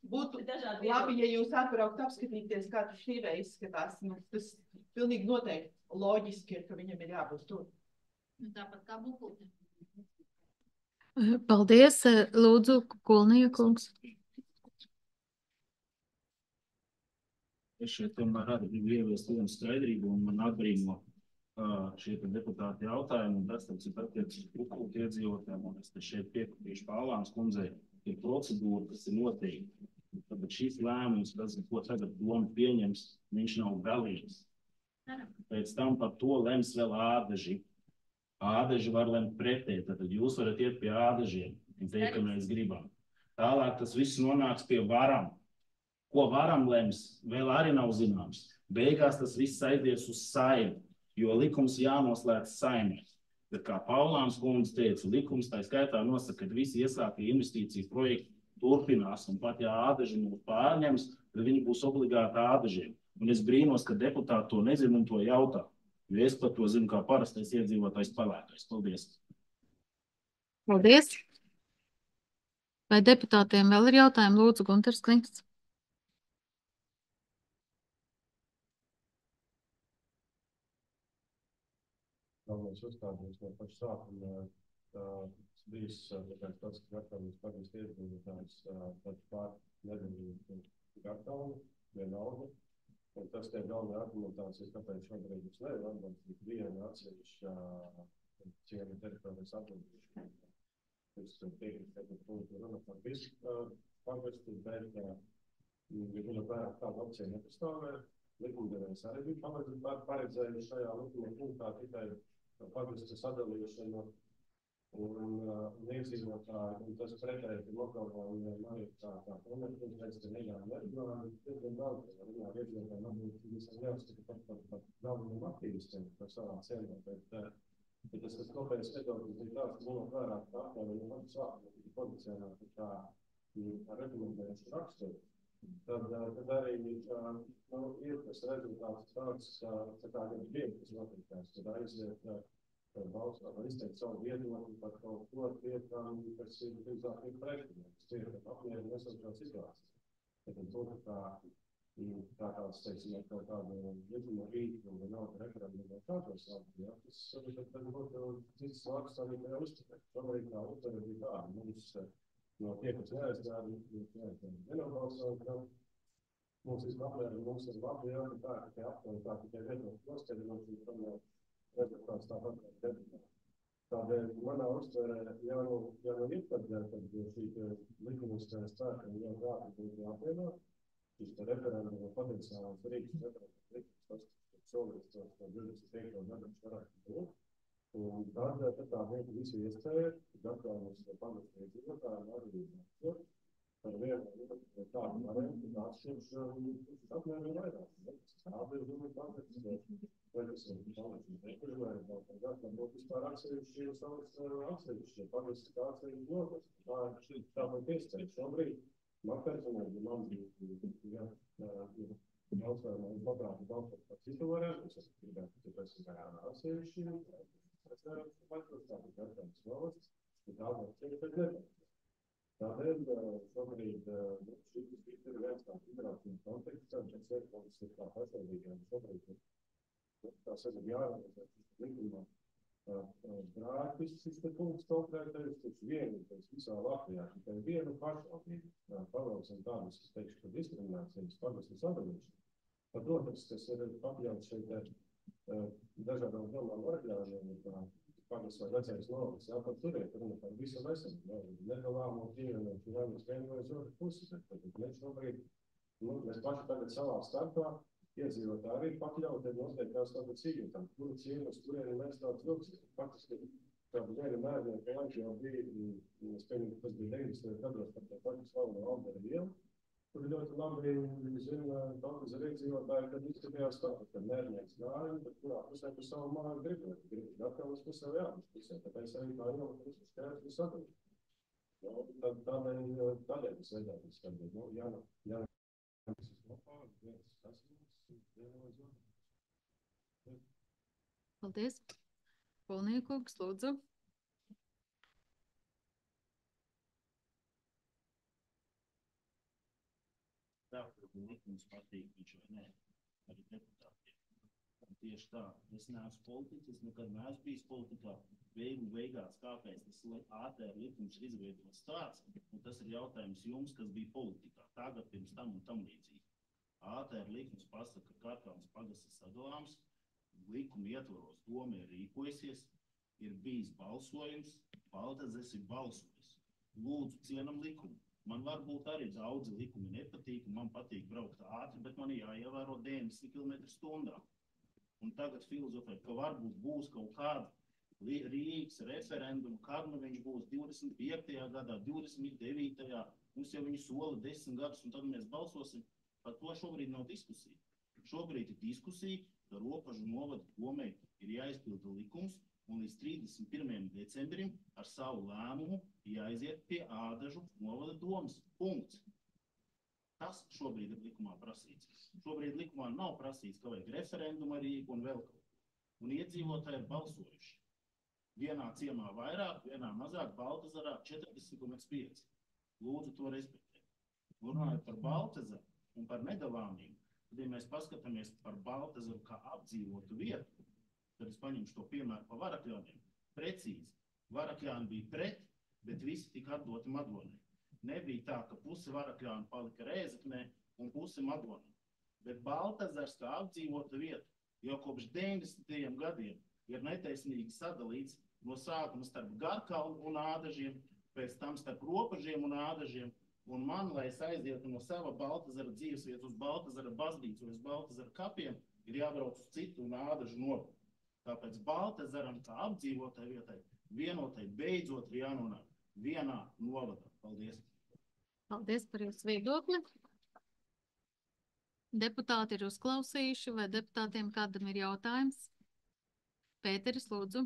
Būtu labi, ja jūs atbraukt apskatīties, kā tas šī reize izskatās. Tas pilnīgi noteikti loģiski ir, ka viņam ir jābūt tur. Tāpat kā Bukulti. Paldies. Lūdzu, Kulniekungs. Es šeit tomēr arī gribu ieviest vienu skaidrību, un man atbrīno šie deputāti jautājumi, un tas ir attiecas uz Bukulti iedzīvotājiem, un es te šeit piekritīšu Pālāns kundzei, ir procedūra, kas ir noteikti. Tāpēc šīs lēmums, ko tagad doma pieņems, viņš nav galīgs. Pēc tam par to lems vēl ādaži. Ādaži var lemt pretēji, tad jūs varat iet pie ādažiem un teikt, ka mēs gribam. Tālāk tas viss nonāks pie varam. Ko varam lems, vēl arī nav zināms. Beigās tas viss aizies uz Saimu, jo likums jānoslēdz Saimai. Bet kā Paulāns kundze teica, likums tā skaitā nosaka, ka visi iesāktie investīciju projekti turpinās, un pat ja ādaži mūs pārņems, tad viņi būs obligāti ādažiem. Un es brīnos, ka deputāti to nezinu un to jautā, jo es par to zinu kā parastais iedzīvotājs spēlētājs. Paldies! Paldies! Vai deputātiem vēl ir jautājumi? Lūdzu, Gunters Klinks. Galvenais uzstādījums no paša sākuma bijis tāds, ka Garkalnes pagasts iedzīvotājs taču pār nedarību Garkalni, vienalga. Un tas tie galvenā argumentācijas, kāpēc šobrīd mums nevar atbalstīt vienu atsevišķu ciemu teritorijas atbalstīšanu. Es piekrītu, ka punktu runa par visu pagastu, bet runa vairāk tāda opcija nepastāvē. Likumdevējs arī bija paredzējuši šajā likuma punktā tikai pagastu sadalīšanu un iedzīvotāju, un tas pretēji lokālajiem arī tā komerķis, pēc tam neļām neregulāri, diezgan daudz runā iedzīvotāju, varbūt visam jāuzskata par galveniem aktīvistiem par savā ciemā, bet tas kopējais viedoklis bija tāds, ka ņemot vērā ka apmēram no pašu sākuma tika pozicionēti kā rekomendējuši raksturu, tad arī ir tas rezultāts tāds, kā gan brīvi, kas notiekās, kad aiziet balsts, vai izteikt savu viedokli par kaut ko lietām, kas ir drīzāk pretinājums, tie ir apmēram nesošā situācija. Tad to, kā kāds, teiksim, kaut kādu likuma rīku vai nav referendumu vai kādos sākumā, tas būtu cits vārds arī tajā uztverē. Šobrīd tā uztvere bija tāda. Mums no tie, kas neaizgāja, nenobalsoja, mums vispār mums ir labi, jā, tā, ka aptver tā tikai viedokļu noskaidrojums, un tomēr rezultāts tāpat deputāti. Tādēļ manā uztverē jau ir tad šī likumiskā spēka jau tāda būtu jāpienāk. Šis referenduma potenciāls rīks, tas šobrīd to 25. gadam varētu būt. Un tad tā vieta visi iespēja, Garkalnes pagastu iedzīvotājiem arī izmantot par vienu tādu variantu, atšķirš apmēram vairāk. Tāda ir runa pagastu, vai tas ir pagastu nepažvēri, vai Garkalnes būtu vispār atsevišķi atsevišķi pagastu kā atsevišķi nokas. Tā man piesteigt šobrīd. Man personīgi, man bija jautājumā, es labāk balsot par citu variantu, es gribētu, ka tas ir atsevišķi, es nevaru pašos tādu Garkalnes valsts, bet tādu atsevišķi nevar. Tādēļ šobrīd šis ir viens tā federācija kontekstā, kas ir kā pašvaldībiem šobrīd, tā saka, jārādās likumā. Brāķis šis te punkts konkrētais, taču vienīgais visā Latvijā, tikai vienu pašvaldību pavalcam tādus, es teikšu, ka diskriminācijas pagastu sadalīšanu. Protams, kas ir pakļauts šeit dažādām domām varļāņiem, pagastu vai vecais novads, jā, pat turiet runa par visu veselību, nedalāmo ģimenes, jānis vienu vai uz otru pusi, bet mēs šobrīd, mēs paši tagad savā starpā, iedzīvotāji arī pakļauti noteiktās tādas ījūtām, kuru ciemas, kurieni mēs tāds vilks. Faktiski, kāda viena mērnieka laikā jau bija, es pieņemu, tas bija 90. gados par tā pašu slavu Aldera ielu, kur ļoti labi zina daudz arī iedzīvotāji, kad izskatījās tā, ka mērnieks gāja, bet kurā pusē par savu māju gribētu. Garkalnes pusē vai Jānis pusē, tāpēc arī tā iela puses skaidrs ir sadalīta. Tādēļ tas veidāties, kad Paldies. Polniekungs, lūdzu. Tā, ka likums patīk, viņš vai nē, arī deputātiem. Tieši tā, es neesmu politiķis, nekad neesmu bijis politikā. Beigās, kāpēc tas ATR likums ir izveidots tāds, un tas ir jautājums jums, kas bija politikā, tagad pirms tam un tam līdzīgi. ATR likums pasaka, ka Garkalnes pagasts ir sadalāms, likuma ietvaros doma ir rīkojusies, ir bijis balsojums, Baltazars ir balsojis. Lūdzu, cienam likumu. Man varbūt arī daudzi likumi nepatīk, un man patīk braukt ātri, bet man jāievēro 90 km/h. Un tagad filozofē, ka varbūt būs kaut kāda Rīgas referendumu, kad nu viņš būs 25. gadā, 29. Mums jau viņi sola 10 gadus, un tad mēs balsosim. Par to šobrīd nav diskusija. Šobrīd ir diskusija, ka Ropažu novada domei ir jāizpilda likums, un līdz 31. decembrim ar savu lēmumu jāiziet pie Ādažu novada domas. Punkts. Tas šobrīd ir likumā prasīts. Šobrīd likumā nav prasīts, ka vajag referendumu arī un vēl kaut ko. Un iedzīvotāji ir balsojuši. Vienā ciemā vairāk, vienā mazāk, Baltazarā 40,5. Lūdzu to respektēt. Runājot par Baltazaru un par nedalāmību, tad, ja mēs paskatāmies par Baltazaru kā apdzīvotu vietu, tad es paņemšu to piemēru par Varakļāniem. Precīzi. Varakļāni bija pret, bet visi tika atdoti Madonai. Nebija tā, ka puse Varakļāni palika Rēzeknē un puse Madonai. Bet Baltazars kā apdzīvota vieta jau kopš 90. gadiem ir netaisnīgi sadalīts no sākuma starp Garkalnu un Ādažiem, pēc tam starp Ropažiem un Ādažiem, un man, lai es aizietu no sava Baltazara dzīvesvietas uz Baltazara baznīcu vai uz Baltazara kapiem, ir jābrauc uz citu un Ādažu novadu. Tāpēc Baltazaram kā apdzīvotai vietai vienotai beidzot ir jānonāk vienā novadā. Paldies! Paldies par jūsu viedokli. Deputāti ir uzklausījuši, vai deputātiem kādam ir jautājums? Pēteris, lūdzu.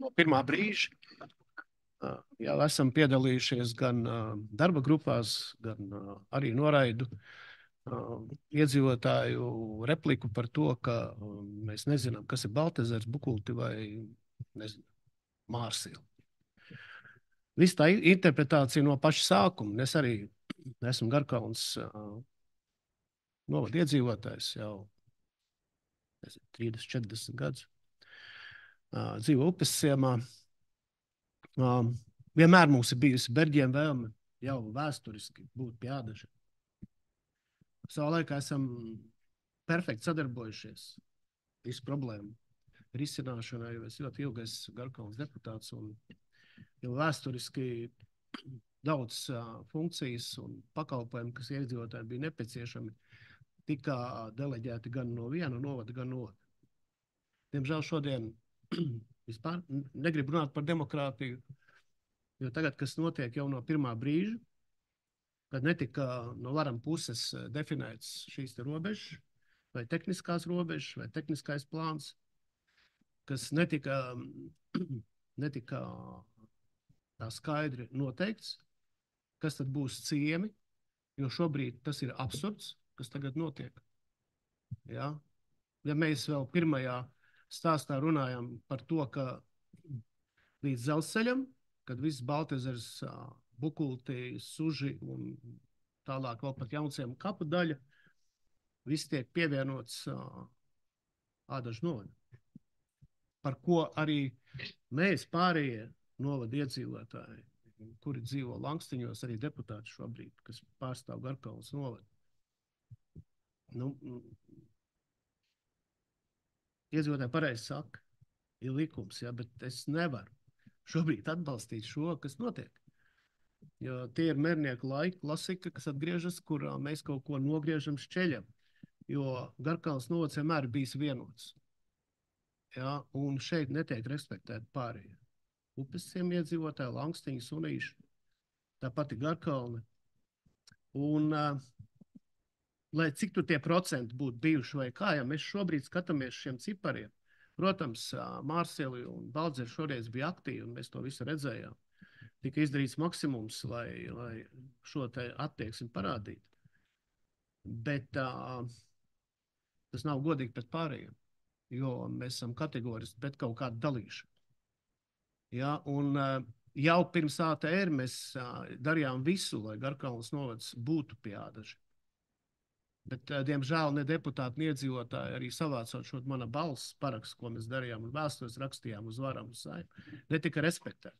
No pirmā brīža jau esam piedalījušies gan darba grupās, gan arī noraidu iedzīvotāju repliku par to, ka mēs nezinām, kas ir Baltazars, Bukulti vai nezinu, Mārsila. Viss tā interpretācija no paša sākuma. Es arī esmu Garkalns novada iedzīvotājs jau 30-40 gadus. Dzīvo upes ciemā. Vienmēr mums ir bijusi Berģiem vēlme jau vēsturiski būt pie Ādaža. Savā laikā esam perfekti sadarbojušies visu problēmu risināšanai, jo es ļoti ilgi esmu Garkalns deputāts un jau vēsturiski daudz funkcijas un pakalpojumu, kas iedzīvotājiem bija nepieciešami, tika deleģēti gan no viena novada, gan no otru. Diemžēl šodien vispār negribu runāt par demokrātiju, jo tagad, kas notiek jau no pirmā brīža, kad netika no varam puses definēts šīs te robežas, vai tehniskās robežas, vai tehniskais plāns, kas netika tā skaidri noteikts, kas tad būs ciemi, jo šobrīd tas ir absurds, kas tagad notiek. Ja? Ja mēs vēl pirmajā stāstā runājam par to, ka līdz dzelzceļam, kad viss Baltazars, Bukulti, Suži un tālāk vēl pat Jaunciem kapu daļa, viss tiek pievienots Ādažu novadu. Par ko arī mēs pārējie novada iedzīvotāji, kuri dzīvo Langstiņos, arī deputāti šobrīd, kas pārstāv Garkalnas novadu. Iedzīvotāji pareizi saka, ir likums, ja, bet es nevaru šobrīd atbalstīt šo, kas notiek. Jo tie ir mērnieku laika klasika, kas atgriežas, kurā mēs kaut ko nogriežam šķeļam, jo Garkalnas novads vienmēr bijis vienots. Ja, un šeit netiek respektēti pārējie. Upes ciemi iedzīvotāji, Langstiņi, Sunīši, tāpat ir Garkalne. Un lai cik tur tie procenti būtu bijuši vai kā, ja mēs šobrīd skatāmies šiem cipariem, protams, Mārsili un Baldzeri šoreiz bija aktīvi, un mēs to visu redzējām. Tika izdarīts maksimums, lai šo te attieksmi parādītu. Bet tas nav godīgi pret pārējiem, jo mēs esam kategoriski pret kaut kādu dalīšanu. Ja, un jau pirms ATR mēs darījām visu, lai Garkalnas novads būtu pie Ādaža. Bet, diemžēl, ne deputāti, ne iedzīvotāji arī savācot šo mana balss parakstu, ko mēs darījām un vēstules rakstījām uz varam uz Saeimu, netika respektēt.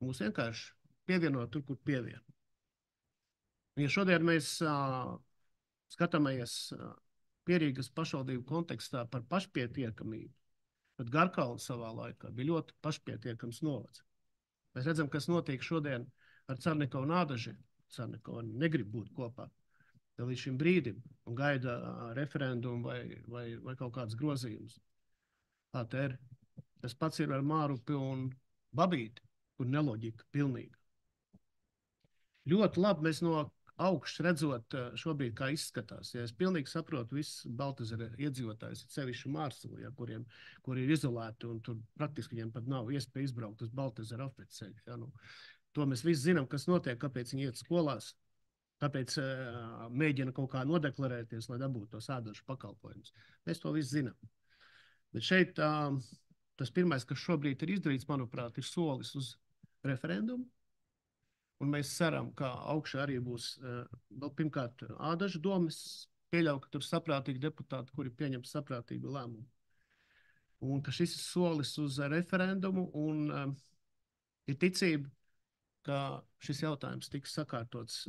Mūs vienkārši pievienot tur, kur pievieno. Ja šodien mēs skatāmies Pierīgas pašvaldību kontekstā par pašpietiekamību, tad Garkalna savā laikā bija ļoti pašpietiekams novads. Mēs redzam, kas notiek šodien ar Carnikovu un Ādažiem. Carnikova negrib būt kopā līdz šim brīdim un gaida referendumu vai kaut kāds grozījums. ATR. Tas pats ir ar Mārupi un Babīti, kur neloģika pilnīga. Ļoti labi mēs no augšas redzot šobrīd, kā izskatās. Ja es pilnīgi saprotu visus Baltazara iedzīvotājus, sevišķi Mārsili, ja, kuri ir izolēti un tur praktiski viņiem pat nav iespēja izbraukt uz Baltazara apveceļu. Ja, To mēs visi zinām, kas notiek, kāpēc viņi iet skolās, kāpēc mēģina kaut kā nodeklarēties, lai dabūtu tos ēdošus pakalpojumus. Mēs to visi zinām. Bet šeit tas pirmais, kas šobrīd ir izdarīts, manuprāt, ir solis uz referendumu. Un mēs ceram, ka augšā arī būs vēl pirmkārt ādažu domas, pieļauj, ka tur saprātīgi deputāti, kuri pieņem saprātīgu lēmumu. Un ka šis ir solis uz referendumu un ir ticība, ka šis jautājums tiks sakārtots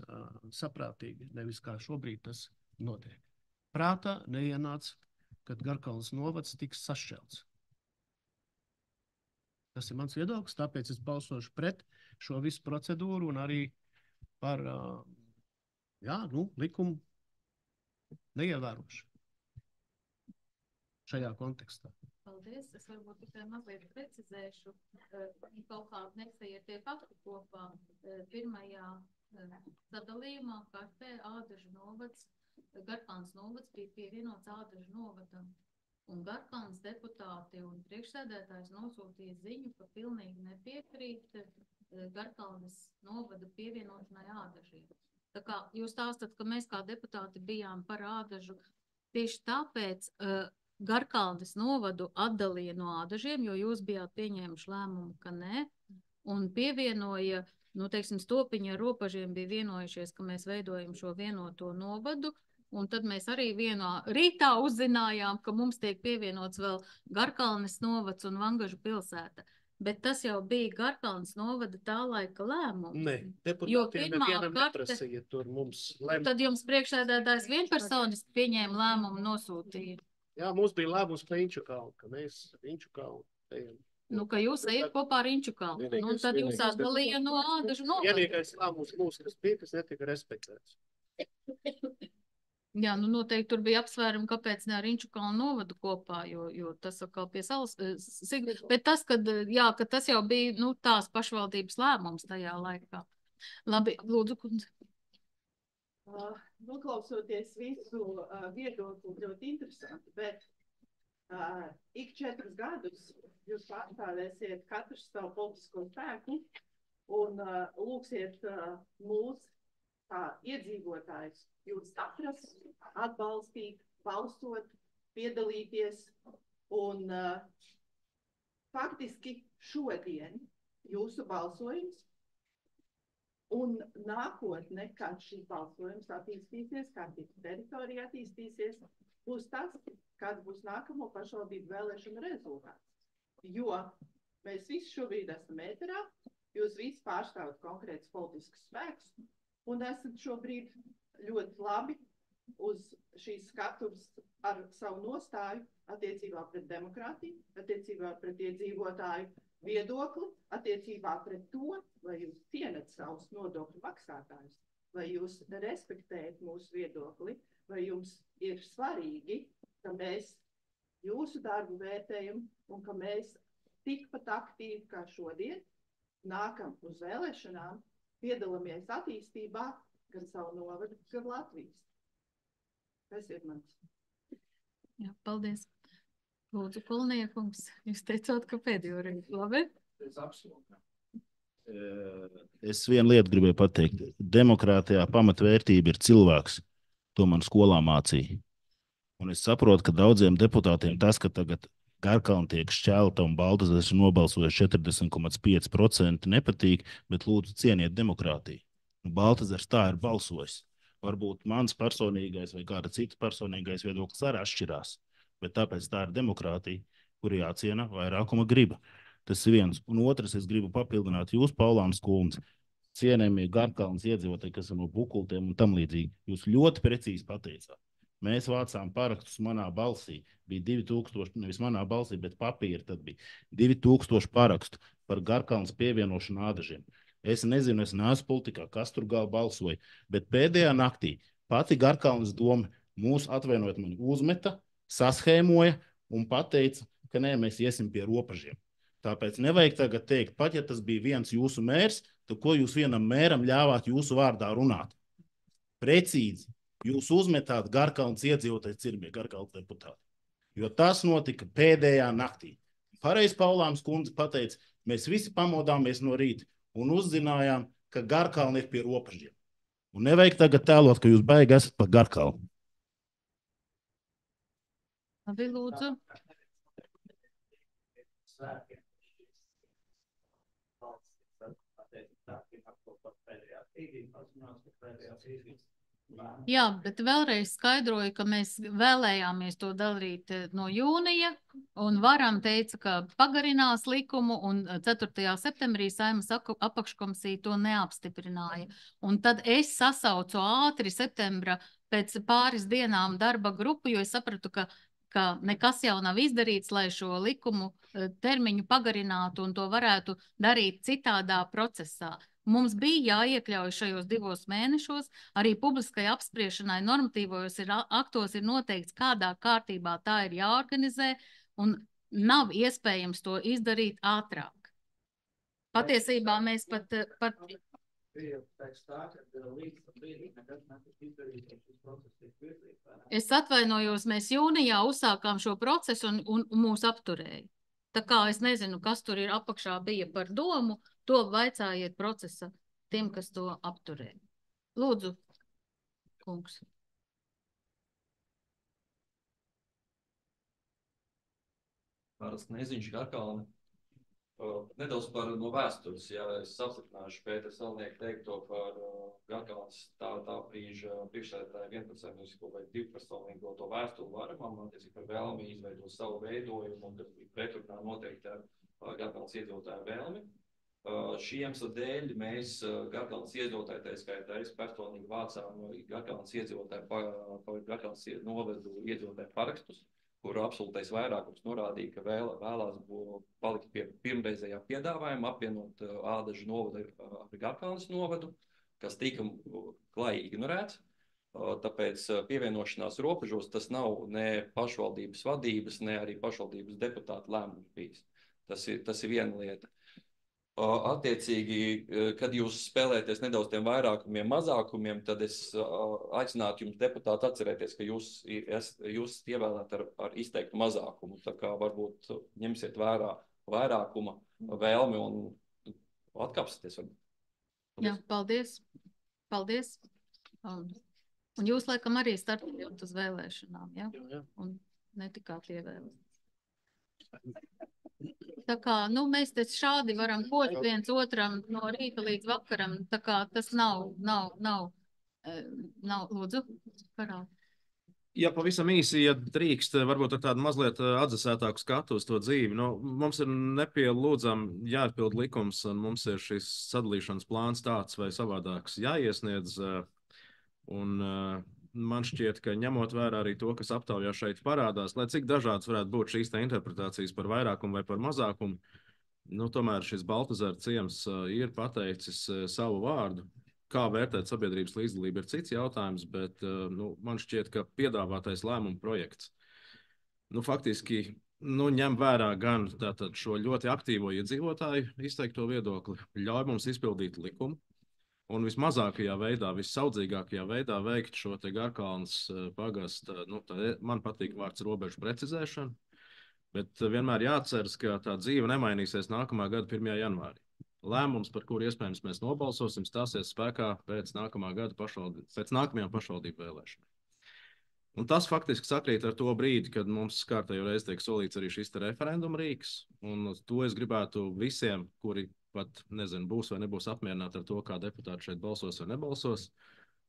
saprātīgi, nevis kā šobrīd tas notiek. Prātā neienāca, kad Garkalnes novads tiks sašķelts. Tas ir mans viedoklis, tāpēc es balsošu pret šo visu procedūru un arī par likumu neievērošu šajā kontekstā. Paldies. Es varbūt tikai mazliet precizēšu. Kaut kā nesaiet tie fakti kopā. Pirmajā sadalījumā kartē Ādažu novads, Garkalnes novads bija pievienots Ādažu novadam. Un Garkalnes deputāti un priekšsēdētājs nosūtīja ziņu, ka pilnīgi nepiekrīt Garkalnes novada pievienošanai Ādažiem. Tā kā jūs stāstat, ka mēs kā deputāti bijām par Ādažu, tieši tāpēc Garkalnes novadu atdalīja no Ādažiem, jo jūs bijāt pieņēmuši lēmumu, ka nē, un pievienoja, Stopiņa ar Ropažiem bija vienojušies, ka mēs veidojam šo vienoto novadu, un tad mēs arī vienā rītā uzzinājām, ka mums tiek pievienots vēl Garkalnes novads un Vangažu pilsēta. Bet tas jau bija Garkalnes novada tā laika lēmums. Nē, deputātiem nevienam neprasīja tur mums lēmumu. Tad jums priekšsēdētājs vienpersoniski pieņēma lēmumu novsūtīja. Jā, mums bija lēmums par Inču kalnu, ka mēs Inču kalnu ejam. Ka jūs ejat kopā ar Inču kalnu. Un tad jūs atdalīja no Ādažu novada. Vienīgais lēmums mūs, kas bija, kas netika respektēts. Jā, noteikti tur bija apsvērumi, kāpēc ne ar Inču kalnu novadu kopā, jo tas atkal pie salas. Bet tas, ka tas jau bija, tās pašvaldības lēmums tajā laikā. Labi, lūdzu, kundze. Noklausoties visu viedokli, ļoti interesanti, bet ik 4 gadus jūs pārstāvēsiet katrs savu politisko spēku un lūksiet mūs kā iedzīvotājus jūs atrast, atbalstīt, balsot, piedalīties un faktiski šodien jūsu balsojums un nākotne, kad šis balsojums attīstīsies, kā teritorija attīstīsies, būs tas, kāds būs nākamo pašvaldību vēlēšanu rezultāts. Jo mēs visi šobrīd esam ēterā, jūs visi pārstāvat konkrēts politisks spēks un esat šobrīd ļoti labi uz šīs skatuves ar savu nostāju attiecībā pret demokrātiju, attiecībā pret iedzīvotāju viedokli, attiecībā pret to, vai jūs cienat savus nodokļu maksātājus, vai jūs respektējat mūsu viedokli, vai jums ir svarīgi, ka mēs jūsu darbu vērtējam un ka mēs tikpat aktīvi kā šodien nākam uz vēlēšanām, piedalāmies attīstībā gan savu novadu, gan Latvijas. Tas ir mans. Jā, paldies. Lūdzu, Kolniekungs, jūs teicāt, ka pēdējo reizi, labi? Es vienu lietu gribēju pateikt. Demokrātijā pamatvērtība ir cilvēks. To man skolā mācīja. Un es saprotu, ka daudziem deputātiem tas, ka tagad Garkalne tiek šķelta un Baltazars ir nobalsojis 40,5% nepatīk, bet lūdzu cieniet demokrātiju. Baltazars tā ir balsojis. Varbūt mans personīgais vai kāda cita personīgais viedoklis arī atšķirās. Bet tāpēc tā ir demokrātija, kur jāciena vairākuma griba. Tas ir viens. Un otrs, es gribu papildināt jūs, Paulāns kundze, cienējamie Garkalnes iedzīvotāji, kas ir no Bukultiem un tam līdzīgi. Jūs ļoti precīzi pateicāt. Mēs vācām parakstus manā balsī. Bija 2000, nevis manā balsī, bet papīri tad bija 2000 parakstu par Garkalnes pievienošanu Ādažiem. Es nezinu, es neesmu politikā, kas tur gal balsoja, bet pēdējā naktī pati Garkalnes doma mūs, atvainojot mani, uzmeta, saschēmoja un pateica, ka nē, mēs iesim pie Ropažiem. Tāpēc nevajag tagad teikt, pat ja tas bija viens jūsu mērs, tad ko jūs vienam mēram ļāvāt jūsu vārdā runāt? Precīzi, jūs uzmetāt Garkalnes iedzīvotāji cirmie, Garkalnes deputāti. Jo tas notika pēdējā naktī. Pareizi Paulāns kundze pateica, mēs visi pamodāmies no rīta un uzzinājām, ka Garkalna ir pie robežiem. Un nevajag tagad tēlot, ka jūs baigi esat pa Garkalnu. Labi, lūdzu. Jā, bet vēlreiz skaidroju, ka mēs vēlējāmies to darīt no jūnija, un varam teica, ka pagarinās likumu, un 4. septembrī Saeimas apakškomisija to neapstiprināja. Un tad es sasaucu ātri septembra pēc pāris dienām darba grupu, jo es sapratu, ka nekas jau nav izdarīts, lai šo likumu termiņu pagarinātu un to varētu darīt citādā procesā. Mums bija jāiekļauj šajos 2 mēnešos, arī publiskai apspriešanai normatīvojos aktos ir noteikts, kādā kārtībā tā ir jāorganizē, un nav iespējams to izdarīt ātrāk. Patiesībā mēs pat Es atvainojos, mēs jūnijā uzsākām šo procesu un mūs apturēja. Tā kā es nezinu, kas tur ir apakšā bija par domu, to vaicājiet procesa tiem, kas to apturēja. Lūdzu, kungs. Parasti Neziņš Garkalni. Nedaudz par no vēstures, ja es apstiprināšu Pētera Salnieku teikto par Garkalnes tā brīža priekšsēdētāju vienpersonīgo vai divpersonīgo to vēstuli varamam, attiecīgi par vēlmi izveidot savu veidojumu, un kas bija pretrunā noteikti ar Garkalnes iedzīvotāju vēlmi. Šī iemesla dēļ mēs Garkalnes iedzīvotāju, tā skaitā es personīgi vācām Garkalnes iedzīvotāju, Garkalnes novadu iedzīvotāju parakstus, kuru absolūtais vairākums norādīja, ka vēlās palikt pie pirmreizējā piedāvājuma, apvienot Ādažu novadu ar Garkalnes novadu, kas tika klāji ignorēts. Tāpēc pievienošanās robežos tas nav ne pašvaldības vadības, ne arī pašvaldības deputātu lēmums bijis. Tas ir viena lieta. Attiecīgi, kad jūs spēlēties nedaudz tiem vairākumiem, mazākumiem, tad es aicinātu jums deputāti atcerēties, ka jūs esat ievēlēti ar izteiktu mazākumu. Tā kā varbūt ņemsiet vērā vairākuma vēlmi un atkāpsieties. Jā, paldies. Paldies. Un jūs laikam arī startējāt uz vēlēšanām, ja? Un netikāt ievēlēt. Tā kā, mēs te šādi varam kost viens otram no rīta līdz vakaram, tā kā tas nav, lūdzu, parādi. Ja pavisam īsi, ja drīkst, varbūt ar tādu mazliet atdzesētāku skatu uz to dzīvi. Mums ir nepielūdzam jāatpild likums, un mums ir šis sadalīšanas plāns tāds vai savādāks jāiesniedz, un man šķiet, ka ņemot vērā arī to, kas aptaujā šeit parādās, lai cik dažādas varētu būt šīs interpretācijas par vairākumu vai par mazākumu, tomēr šis Baltazara ciems ir pateicis savu vārdu. Kā vērtēt sabiedrības līdzdalību ir cits jautājums, bet man šķiet, ka piedāvātais lēmuma projekts faktiski ņem vērā gan tātad šo ļoti aktīvo iedzīvotāju izteikto viedokli, ļauj mums izpildīt likumu, un vismazākajā veidā, vissaudzīgākajā veidā veikt šo te Garkalnes pagasta, man patīk vārds robežu precizēšanu, bet vienmēr jāatceras, ka tā dzīve nemainīsies nākamā gada 1. janvārī. Lēmums, par kuru iespējams mēs nobalsosim, stāsies spēkā pēc nākamajām pašvaldību vēlēšanām. Un tas faktiski sakrīt ar to brīdi, kad mums kārtējo reizi tiek solīts arī šis referenduma rīks, un to es gribētu visiem, kuri pat, nezinu, būs vai nebūs apmierināti ar to, kā deputāti šeit balsos vai nebalsos,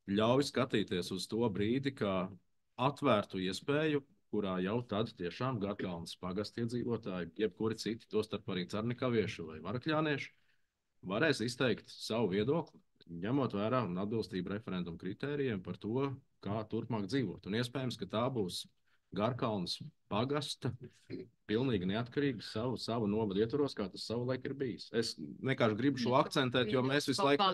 ļauj skatīties uz to brīdi, kā atvērtu iespēju, kurā jau tad tiešām Garkalnes pagasta iedzīvotāji, jebkuri citi, tostarp arī carnikavieši vai varakļānieši, varēs izteikt savu viedokli, ņemot vērā un atbilstību referendumu kritērijiem par to, kā turpmāk dzīvot. Un iespējams, ka tā būs Garkalnes pagasta, pilnīgi neatkarīgi savu novadu ietvaros, kā tas savulaik ir bijis. Es vienkārši gribu šo akcentēt, jo mēs visu laiku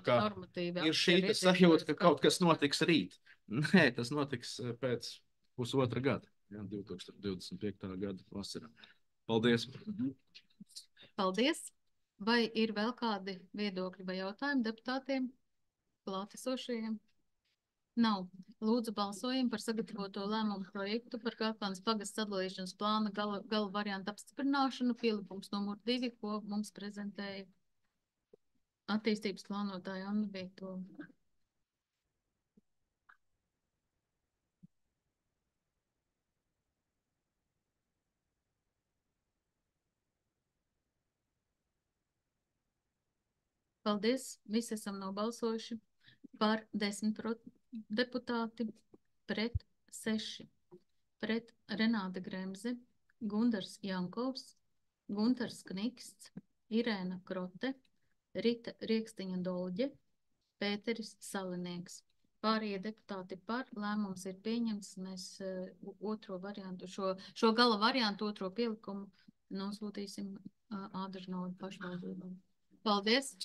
ir šī sajūta, ka kaut kas notiks rīt. Nē, tas notiks pēc pusotra gada, 2025. gada vasarā. Paldies! Paldies! Vai ir vēl kādi viedokļi vai jautājumi deputātiem, klātesošajiem? Nav. Lūdzu, balsojam par sagatavoto lēmumu projektu par Garkalnes pagasta sadalīšanas plāna gala variantu apstiprināšanu, pielikums numur 2, ko mums prezentēja attīstības plānotāja Anna bija to. Paldies, visi esam nobalsojuši par 10 deputāti, pret 6, pret Renāte Gremze, Gundars Jankovs, Guntars Kniksts, Irēna Krote, Rita Riekstiņa Dolģe, Pēteris Salinieks. Pārējie deputāti par, lēmums ir pieņemts, mēs otro variantu, šo gala variantu, otro pielikumu nosūtīsim Ādržnovu pašvaldībām. Paldies!